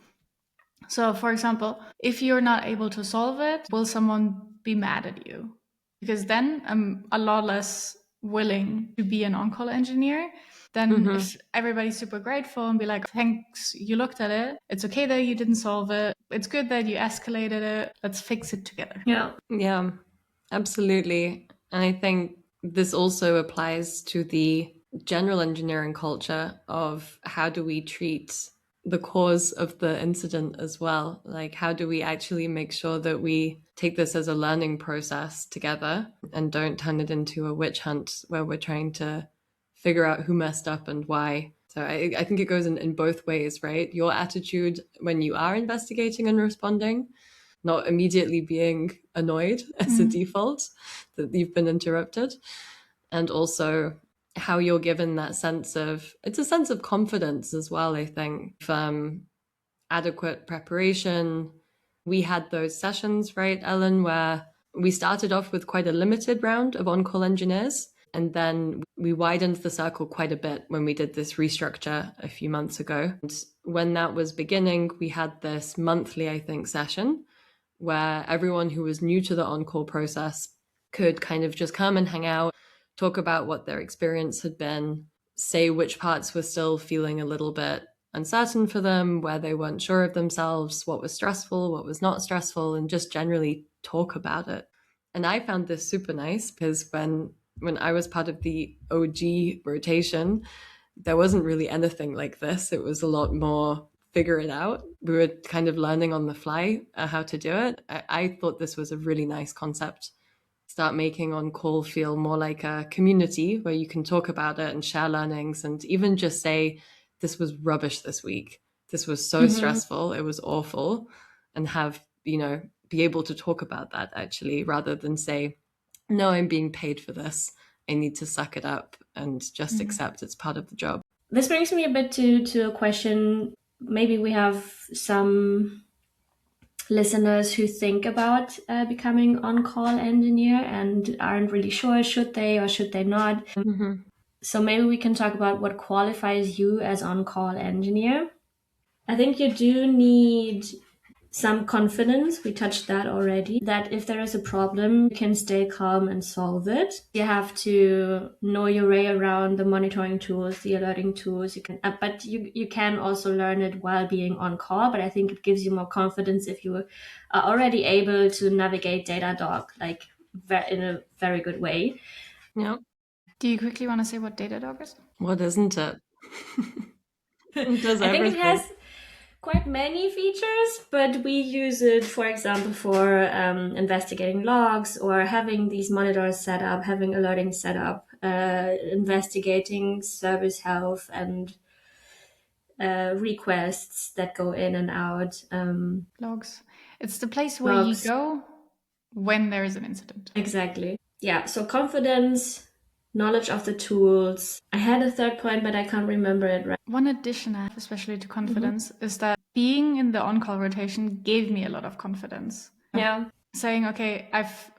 So, for example, if you're not able to solve it, will someone be mad at you? Because then I'm a lot less willing to be an on-call engineer. Then if everybody's super grateful and be like, thanks, you looked at it. It's okay that you didn't solve it. It's good that you escalated it. Let's fix it together. Yeah, absolutely. And I think this also applies to the general engineering culture of how do we treat the cause of the incident as well? Like, how do we actually make sure that we take this as a learning process together and don't turn it into a witch hunt where we're trying to figure out who messed up and why? So I think it goes in both ways, right? Your attitude when you are investigating and responding, not immediately being annoyed as a default that you've been interrupted, and also how you're given that sense of, it's a sense of confidence as well, I think, from adequate preparation. We had those sessions, right, Ellen, where we started off with quite a limited round of on-call engineers, and then we widened the circle quite a bit when we did this restructure a few months ago. And when that was beginning, we had this monthly, I think, session where everyone who was new to the on-call process could kind of just come and hang out, talk about what their experience had been, say which parts were still feeling a little bit uncertain for them, where they weren't sure of themselves, what was stressful, what was not stressful, and just generally talk about it. And I found this super nice because when I was part of the OG rotation, there wasn't really anything like this. It was a lot more figure it out. We were kind of learning on the fly how to do it. I thought this was a really nice concept. Start making on call feel more like a community where you can talk about it and share learnings and even just say, this was rubbish this week. This was so stressful. It was awful. And have, be able to talk about that actually, rather than say, no, I'm being paid for this. I need to suck it up and just accept it's part of the job. This brings me a bit to a question. Maybe we have some listeners who think about becoming on-call engineer and aren't really sure, should they or should they not? So maybe we can talk about what qualifies you as on-call engineer. I think you do need some confidence. We touched that already, that if there is a problem, you can stay calm and solve it. You have to know your way around the monitoring tools, the alerting tools. But you can also learn it while being on call. But I think it gives you more confidence if you are already able to navigate Datadog like in a very good way. Yeah. Do you quickly want to say what Datadog is? What isn't it? It does I think everything. it has quite many features, but we use it, for example, for investigating logs or having these monitors set up, having alerting set up, investigating service health and requests that go in and out. Logs. It's the place where Logs. you go when there is an incident. Exactly. Yeah, so confidence, knowledge of the tools. I had a third point, but I can't remember it right. One addition I have, especially to confidence, is that being in the on-call rotation gave me a lot of confidence. Yeah. Saying, okay, I've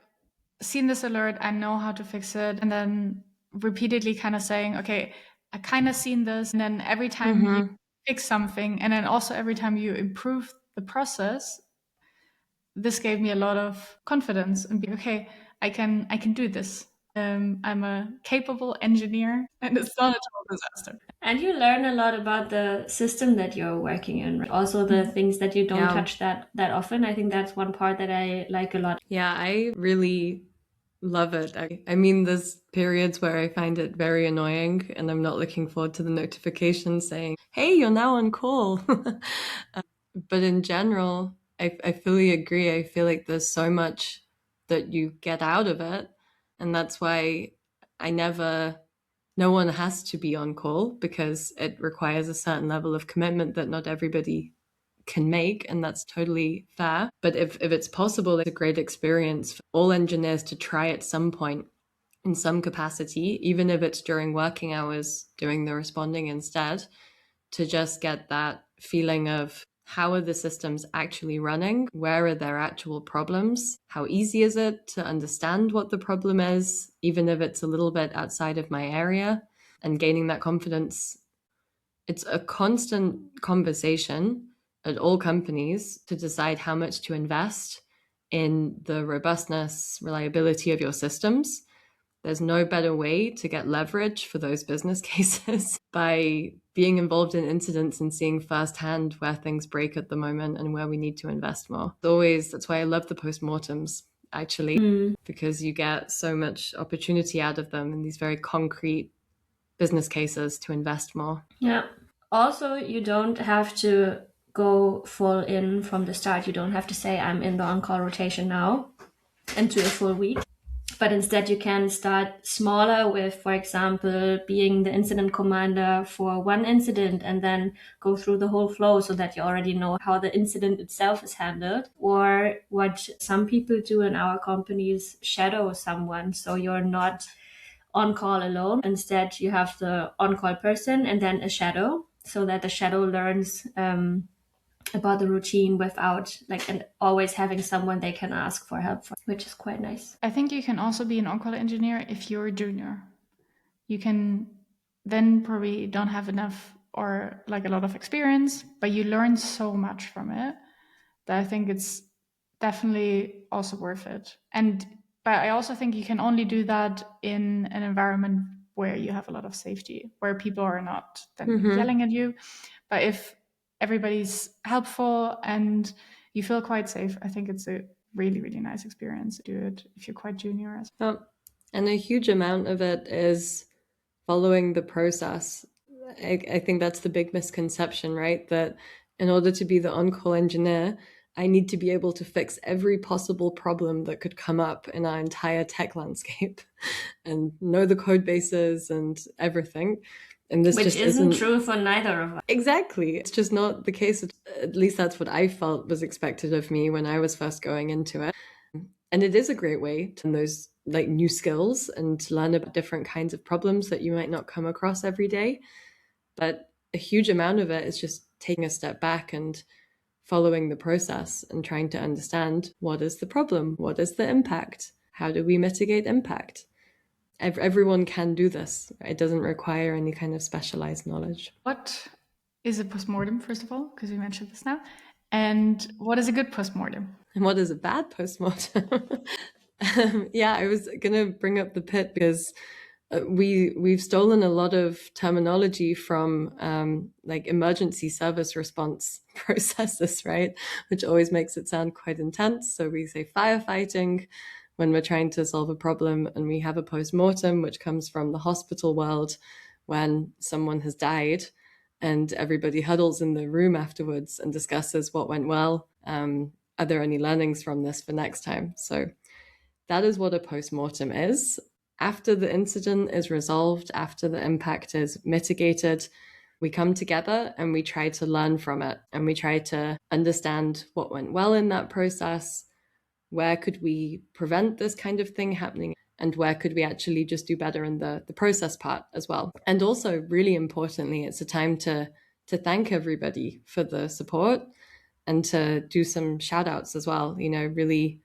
seen this alert, I know how to fix it. And then repeatedly kind of saying, okay, I kind of seen this. And then every time you fix something, and then also every time you improve the process, this gave me a lot of confidence and be okay, I can do this. I'm a capable engineer and it's not a total disaster. And you learn a lot about the system that you're working in. Right? Also the things that you don't touch that often. I think that's one part that I like a lot. Yeah, I really love it. I mean, there's periods where I find it very annoying and I'm not looking forward to the notification saying, hey, you're now on call. But in general, I fully agree. I feel like there's so much that you get out of it. And that's why no one has to be on call, because it requires a certain level of commitment that not everybody can make, and that's totally fair. But if it's possible, it's a great experience for all engineers to try at some point in some capacity, even if it's during working hours, doing the responding instead, to just get that feeling of how are the systems actually running? Where are their actual problems? How easy is it to understand what the problem is, even if it's a little bit outside of my area? And gaining that confidence. It's a constant conversation at all companies to decide how much to invest in the robustness, reliability of your systems. There's no better way to get leverage for those business cases by being involved in incidents and seeing firsthand where things break at the moment and where we need to invest more. That's why I love the postmortems. actually, because you get so much opportunity out of them in these very concrete business cases to invest more. Yeah. Also, you don't have to go full in from the start. You don't have to say, I'm in the on-call rotation now and do a full week. But instead, you can start smaller with, for example, being the incident commander for one incident and then go through the whole flow so that you already know how the incident itself is handled. Or what some people do in our companies, shadow someone. So you're not on call alone. Instead, you have the on-call person and then a shadow so that the shadow learns about the routine without and always having someone they can ask for help for, which is quite nice. I think you can also be an on-call engineer if you're a junior. You can then probably don't have enough or a lot of experience, but you learn so much from it that I think it's definitely also worth it. But I also think you can only do that in an environment where you have a lot of safety, where people are not then yelling at you. But if everybody's helpful and you feel quite safe, I think it's a really, really nice experience to do it if you're quite junior as well. Oh, and a huge amount of it is following the process. I think that's the big misconception, right? That in order to be the on-call engineer, I need to be able to fix every possible problem that could come up in our entire tech landscape and know the code bases and everything. And this Which just isn't true for neither of us. Exactly. It's just not the case. At least that's what I felt was expected of me when I was first going into it. And it is a great way to learn those new skills and to learn about different kinds of problems that you might not come across every day. But a huge amount of it is just taking a step back and following the process and trying to understand, what is the problem? What is the impact? How do we mitigate impact? Everyone can do this. It doesn't require any kind of specialized knowledge. What is a postmortem, first of all, because we mentioned this now? And what is a good postmortem? And what is a bad postmortem? Yeah, I was going to bring up the pit because we've stolen a lot of terminology from emergency service response processes, right? Which always makes it sound quite intense. So we say firefighting when we're trying to solve a problem, and we have a postmortem, which comes from the hospital world when someone has died, and everybody huddles in the room afterwards and discusses what went well. Are there any learnings from this for next time? So that is what a postmortem is. After the incident is resolved, after the impact is mitigated, we come together and we try to learn from it, and we try to understand what went well in that process. Where could we prevent this kind of thing happening? And where could we actually just do better in the process part as well? And also, really importantly, it's a time to thank everybody for the support and to do some shout outs as well, really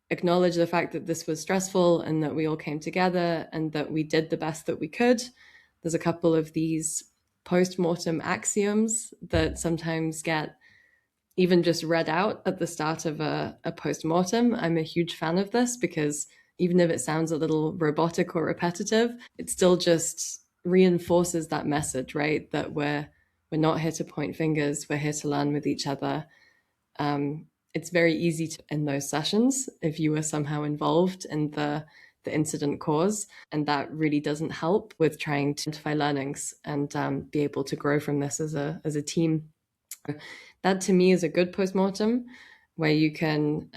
acknowledge the fact that this was stressful and that we all came together and that we did the best that we could. There's a couple of these postmortem axioms that sometimes get even just read out at the start of a postmortem. I'm a huge fan of this because even if it sounds a little robotic or repetitive, it still just reinforces that message, right? That we're not here to point fingers, we're here to learn with each other. It's very easy to end those sessions if you were somehow involved in the incident cause, and that really doesn't help with trying to identify learnings and be able to grow from this as a team. That to me is a good postmortem, where you can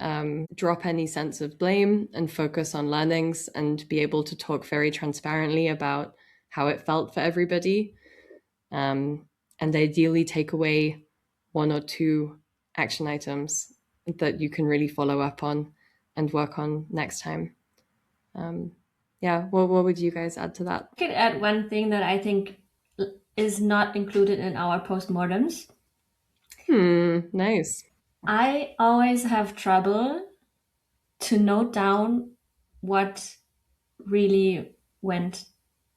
drop any sense of blame and focus on learnings and be able to talk very transparently about how it felt for everybody, and ideally take away one or two action items that you can really follow up on and work on next time. What would you guys add to that? I could add one thing that I think is not included in our postmortems. Nice. I always have trouble to note down what really went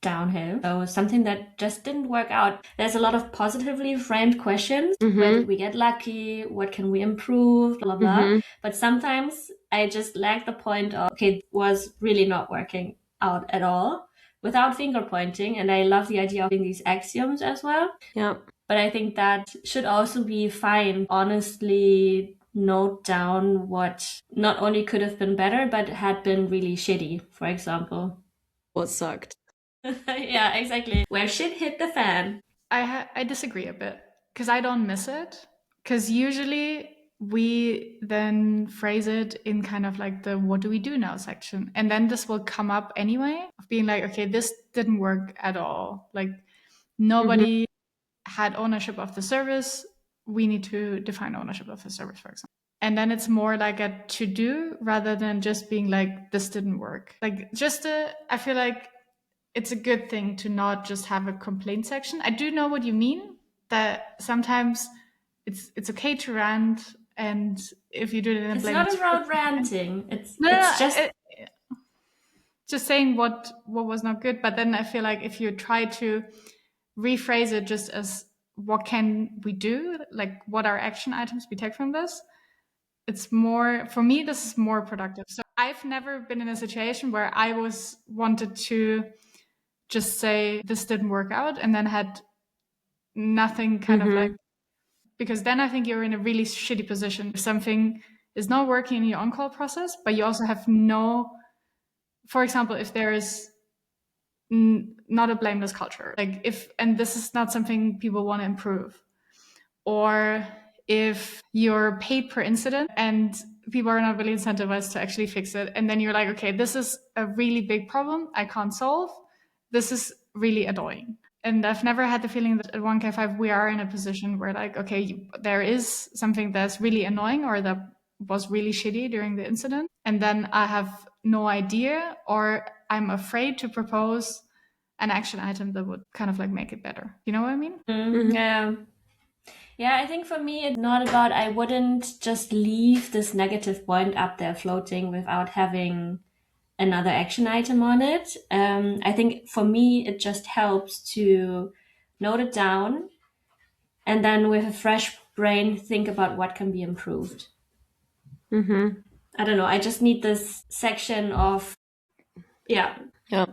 downhill. So something that just didn't work out. There's a lot of positively framed questions. Where did we get lucky? What can we improve? Blah, blah, blah. But sometimes I just lack the point of, okay, it was really not working out at all without finger pointing. And I love the idea of doing these axioms as well. Yeah. But I think that should also be fine, honestly note down what not only could have been better, but had been really shitty, for example. What sucked? Yeah, exactly. Where shit hit the fan. I disagree a bit because I don't miss it. Because usually we then phrase it in kind of like the what do we do now section. And then this will come up anyway of being like, okay, this didn't work at all. Like nobody had ownership of the service. We need to define ownership of the service, for example. And then it's more like a to do rather than just being like, this didn't work. Like I feel like it's a good thing to not just have a complaint section. I do know what you mean, that sometimes it's okay to rant, and if you do it in a It's blame, not about ranting. It's just saying what was not good. But then I feel like if you try to rephrase it just as what can we do, like what are action items we take from this, it's more, for me, this is more productive. So I've never been in a situation where I wanted to just say this didn't work out and then had nothing kind of like, because then I think you're in a really shitty position. If something is not working in your on-call process, but you also have for example, if there is not a blameless culture, and this is not something people want to improve, or if you're paid per incident and people are not really incentivized to actually fix it, and then you're like, okay, this is a really big problem I can't solve. This is really annoying. And I've never had the feeling that at 1K5 we are in a position where like, okay, there is something that's really annoying or that was really shitty during the incident, and then I have no idea, or I'm afraid to propose an action item that would kind of like make it better. You know what I mean? Yeah. Yeah, I think for me, it's not about, I wouldn't just leave this negative point up there floating without having another action item on it. I think for me, it just helps to note it down and then with a fresh brain, think about what can be improved. I don't know. I just need this section of, yeah. Yeah.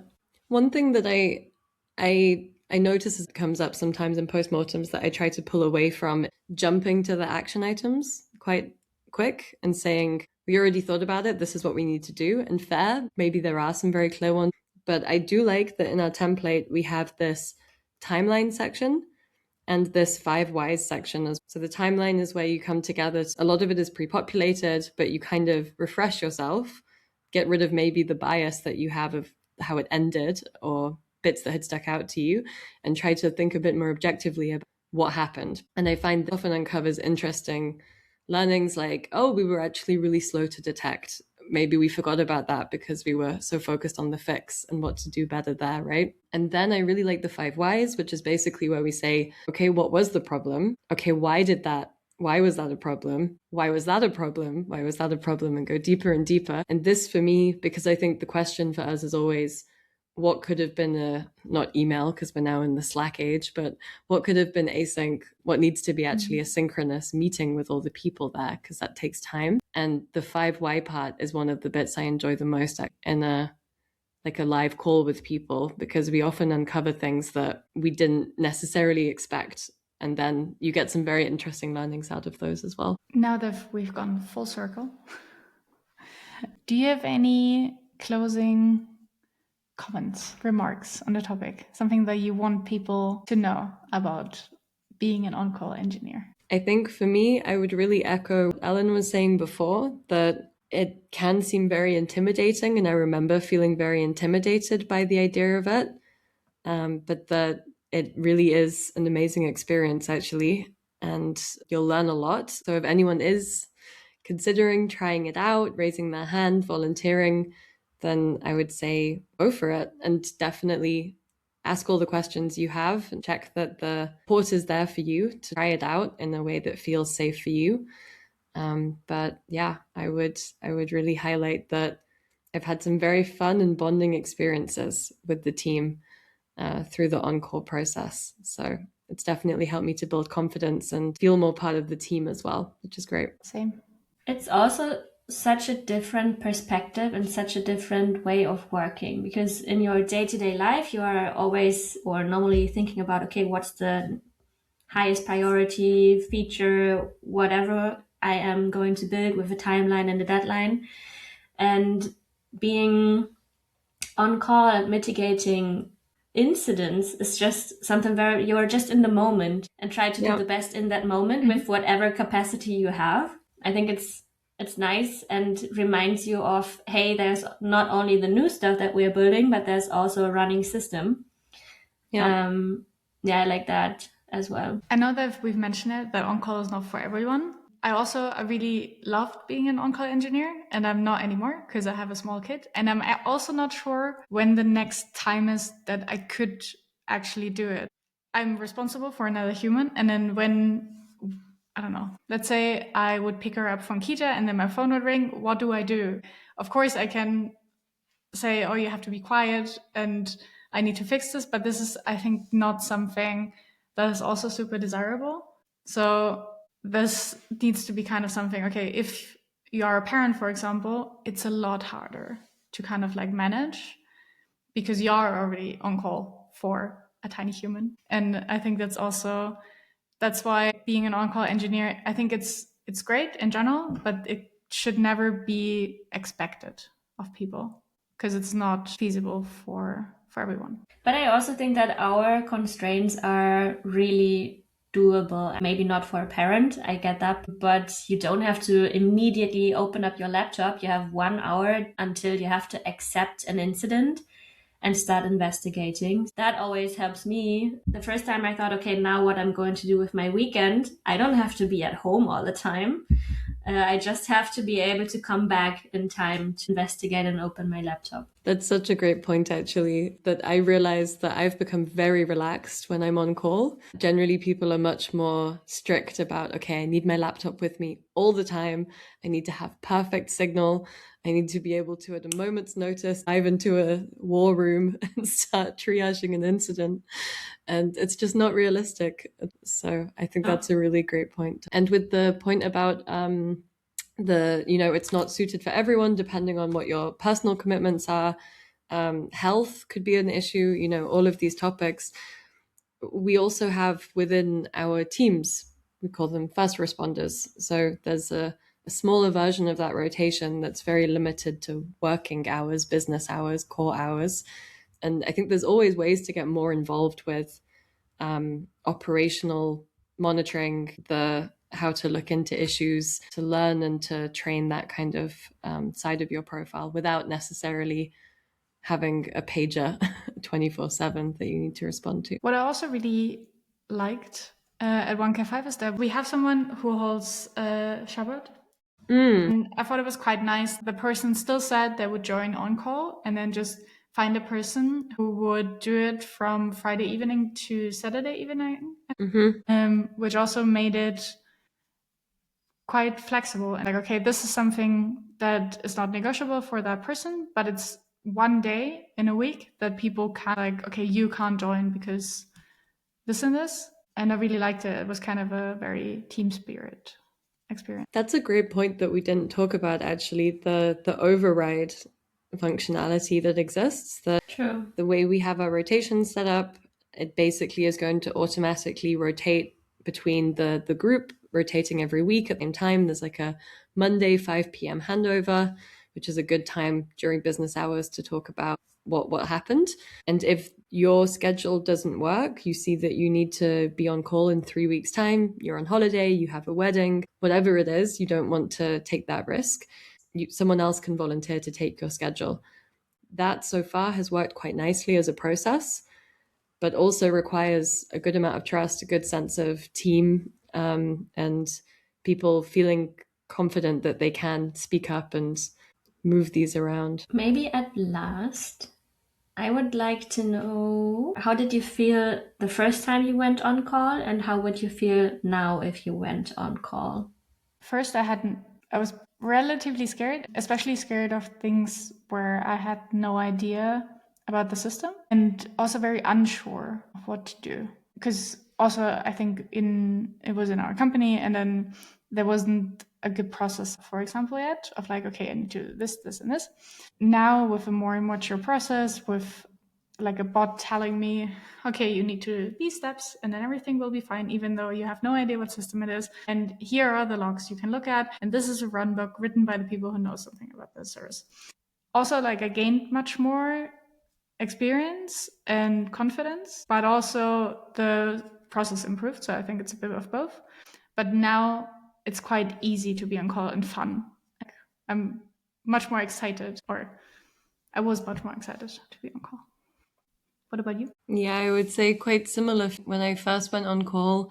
One thing that I notice it comes up sometimes in postmortems that I try to pull away from jumping to the action items quite quick and saying, we already thought about it, this is what we need to do. And fair, maybe there are some very clear ones, but I do like that in our template we have this timeline section and this 5 whys section. So the timeline is where you come together. A lot of it is pre-populated, but you kind of refresh yourself, get rid of maybe the bias that you have of how it ended or bits that had stuck out to you, and try to think a bit more objectively about what happened. And I find that often uncovers interesting learnings like, oh, we were actually really slow to detect. Maybe we forgot about that because we were so focused on the fix and what to do better there, right? And then I really like the 5 whys, which is basically where we say, okay, what was the problem? Okay, why was that a problem? Why was that a problem? Why was that a problem? And go deeper and deeper. And this for me, because I think the question for us is always, what could have been not email, because we're now in the Slack age, but what could have been async, what needs to be actually a synchronous meeting with all the people there, because that takes time. And the 5 why part is one of the bits I enjoy the most in a live call with people, because we often uncover things that we didn't necessarily expect. And then you get some very interesting learnings out of those as well. Now that we've gone full circle, do you have any closing comments, remarks on the topic? Something that you want people to know about being an on-call engineer? I think for me, I would really echo what Ellen was saying before, that it can seem very intimidating. And I remember feeling very intimidated by the idea of it. But that it really is an amazing experience, actually. And you'll learn a lot. So if anyone is considering trying it out, raising their hand, volunteering, then I would say go for it, and definitely ask all the questions you have and check that the support is there for you to try it out in a way that feels safe for you. But yeah, I would really highlight that I've had some very fun and bonding experiences with the team through the on-call process. So it's definitely helped me to build confidence and feel more part of the team as well, which is great. Same. It's also such a different perspective and such a different way of working, because in your day-to-day life, you are always or normally thinking about, okay, what's the highest priority feature, whatever I am going to build with a timeline and a deadline. And being on call and mitigating incidents is just something very, you're just in the moment and try to do the best in that moment with whatever capacity you have. I think it's nice and reminds you of, hey, there's not only the new stuff that we're building, but there's also a running system. I like that as well. I know that we've mentioned it, that on-call is not for everyone. I really loved being an on-call engineer, and I'm not anymore because I have a small kid. And I'm also not sure when the next time is that I could actually do it. I'm responsible for another human, and then when, I don't know, let's say I would pick her up from Kita and then my phone would ring, what do I do? Of course, I can say, oh, you have to be quiet and I need to fix this, but this is, I think, not something that is also super desirable. So this needs to be kind of something, okay, if you are a parent, for example, it's a lot harder to kind of like manage because you are already on call for a tiny human. And I think that's why being an on-call engineer, I think it's great in general, but it should never be expected of people because it's not feasible for everyone. But I also think that our constraints are really doable. Maybe not for a parent, I get that, but you don't have to immediately open up your laptop. You have 1 hour until you have to accept an incident and start investigating. That always helps me. The first time I thought, okay, now what I'm going to do with my weekend, I don't have to be at home all the time. I just have to be able to come back in time to investigate and open my laptop. That's such a great point, actually, that I realized that I've become very relaxed when I'm on call. Generally, people are much more strict about, okay, I need my laptop with me all the time. I need to have perfect signal. I need to be able to, at a moment's notice, dive into a war room and start triaging an incident. And it's just not realistic. So I think that's a really great point. And with the point about it's not suited for everyone depending on what your personal commitments are. Health could be an issue, all of these topics. We also have within our teams, we call them first responders. So there's a smaller version of that rotation that's very limited to working hours, business hours, core hours. And I think there's always ways to get more involved with operational monitoring, how to look into issues, to learn and to train that kind of side of your profile without necessarily having a pager 24/7 that you need to respond to. What I also really liked at 1K5 is that we have someone who holds Shabbat. And I thought it was quite nice. The person still said they would join on call and then just find a person who would do it from Friday evening to Saturday evening, which also made it quite flexible. And like, okay, this is something that is not negotiable for that person, but it's one day in a week that people can like, okay, you can't join because this and this. And I really liked it. It was kind of a very team spirit experience. That's a great point that we didn't talk about, actually, the override functionality that exists. True. The way we have our rotation set up, it basically is going to automatically rotate between the group, rotating every week at the same time. There's like a Monday 5 p.m. handover, which is a good time during business hours to talk about what happened. And if your schedule doesn't work, you see that you need to be on call in 3 weeks' time, you're on holiday, you have a wedding, whatever it is, you don't want to take that risk. Someone else can volunteer to take your schedule. That so far has worked quite nicely as a process, but also requires a good amount of trust, a good sense of team, and people feeling confident that they can speak up and move these around. Maybe at last, I would like to know, how did you feel the first time you went on call, and how would you feel now if you went on call? First, I was relatively scared, especially scared of things where I had no idea about the system and also very unsure of what to do. Because also I think it was in our company, and then there wasn't a good process, for example, yet of like, okay, I need to do this, this, and this. Now with a more mature process, with like a bot telling me, okay, you need to do these steps and then everything will be fine, even though you have no idea what system it is. And here are the logs you can look at. And this is a run book written by the people who know something about this service. Also, like I gained much more experience and confidence, but also the process improved. So I think it's a bit of both. But now it's quite easy to be on call and fun. I'm much more excited, or I was much more excited to be on call. What about you? Yeah, I would say quite similar. When I first went on call,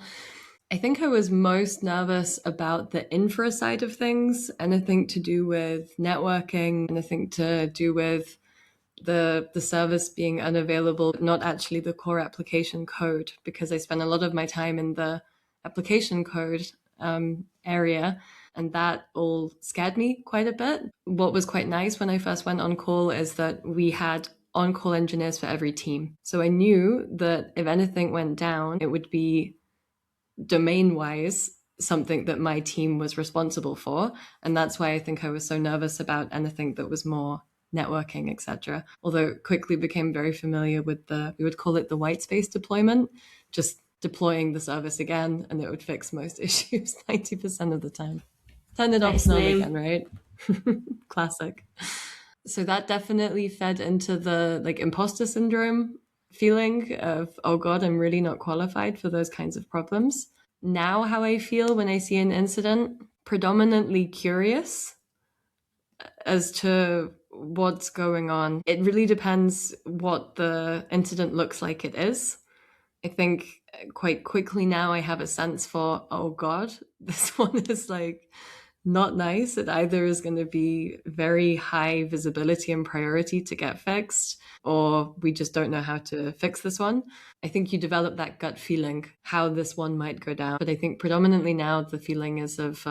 I think I was most nervous about the infra side of things, anything to do with networking, anything to do with the service being unavailable, but not actually the core application code, because I spent a lot of my time in the application code area, and that all scared me quite a bit. What was quite nice when I first went on call is that we had on-call engineers for every team. So I knew that if anything went down, it would be domain-wise something that my team was responsible for. And that's why I think I was so nervous about anything that was more networking, etc. Although it quickly became very familiar with we would call it the white space deployment, just deploying the service again, and it would fix most issues 90% of the time. Turn it off and on again, right? Classic. So that definitely fed into the like imposter syndrome feeling of, oh God, I'm really not qualified for those kinds of problems. Now how I feel when I see an incident, predominantly curious as to what's going on. It really depends what the incident looks like it is. I think quite quickly now I have a sense for, oh God, this one is like not nice. It either is going to be very high visibility and priority to get fixed, or we just don't know how to fix this one. I think you develop that gut feeling how this one might go down. But I think predominantly now the feeling is of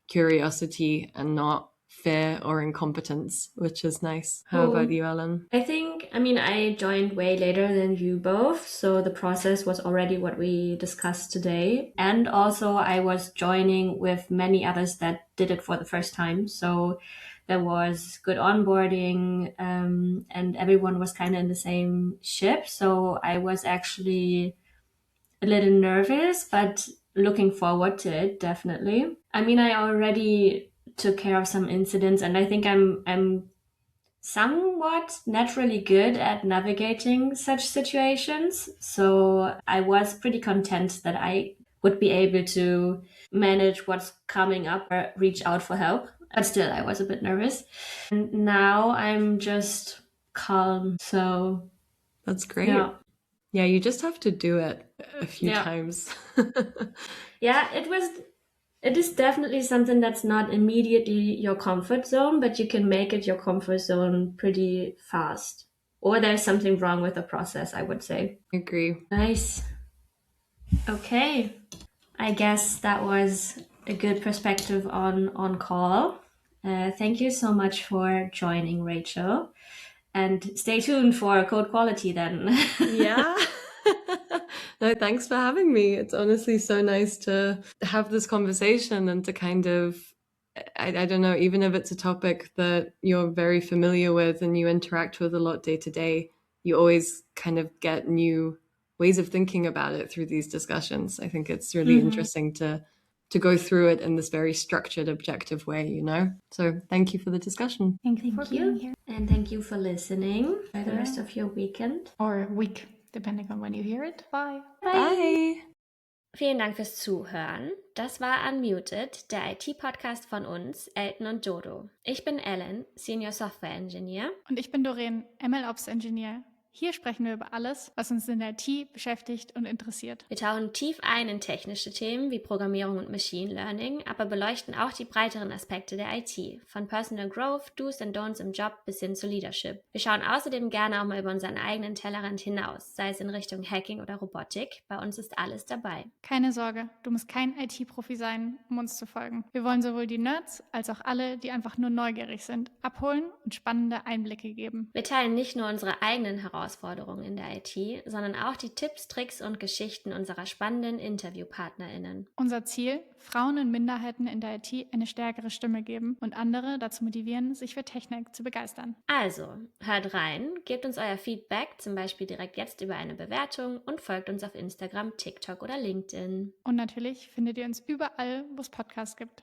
curiosity and not fear or incompetence, which is nice. How about you, Ellen? I joined way later than you both, so the process was already what we discussed today. And also I was joining with many others that did it for the first time. So there was good onboarding, and everyone was kind of in the same ship. So I was actually a little nervous, but looking forward to it, definitely. I already took care of some incidents, and I think I'm somewhat naturally good at navigating such situations. So I was pretty content that I would be able to manage what's coming up or reach out for help. But still, I was a bit nervous. And now I'm just calm. So that's great. Yeah, you just have to do it a few times. Yeah, it is definitely something that's not immediately your comfort zone, but you can make it your comfort zone pretty fast. Or there's something wrong with the process, I would say. Agree. Nice. Okay. I guess that was a good perspective on call. Thank you so much for joining, Rachel. And stay tuned for Code Quality then. Yeah. No, thanks for having me. It's honestly so nice to have this conversation and to kind of, I don't know, even if it's a topic that you're very familiar with and you interact with a lot day to day, you always kind of get new ways of thinking about it through these discussions. I think it's really interesting to go through it in this very structured, objective way, you know? So thank you for the discussion. Thank you for being here. And thank you for listening. Enjoy the rest of your weekend. Or week, depending on when you hear it. Bye. Bye. Vielen Dank fürs Zuhören. Das war Unmuted, der IT-Podcast von uns, Elton und Dodo. Ich bin Ellen, Senior Software Engineer. Und ich bin Doreen, MLOps Engineer. Hier sprechen wir über alles, was uns in der IT beschäftigt und interessiert. Wir tauchen tief ein in technische Themen wie Programmierung und Machine Learning, aber beleuchten auch die breiteren Aspekte der IT, von Personal Growth, Do's and Don'ts im Job bis hin zu Leadership. Wir schauen außerdem gerne auch mal über unseren eigenen Tellerrand hinaus, sei es in Richtung Hacking oder Robotik. Bei uns ist alles dabei. Keine Sorge, du musst kein IT-Profi sein, um uns zu folgen. Wir wollen sowohl die Nerds als auch alle, die einfach nur neugierig sind, abholen und spannende Einblicke geben. Wir teilen nicht nur unsere eigenen Herausforderungen, Herausforderungen in der IT, sondern auch die Tipps, Tricks und Geschichten unserer spannenden InterviewpartnerInnen. Unser Ziel: Frauen und Minderheiten in der IT eine stärkere Stimme geben und andere dazu motivieren, sich für Technik zu begeistern. Also, hört rein, gebt uns euer Feedback, zum Beispiel direkt jetzt über eine Bewertung und folgt uns auf Instagram, TikTok oder LinkedIn. Und natürlich findet ihr uns überall, wo es Podcasts gibt.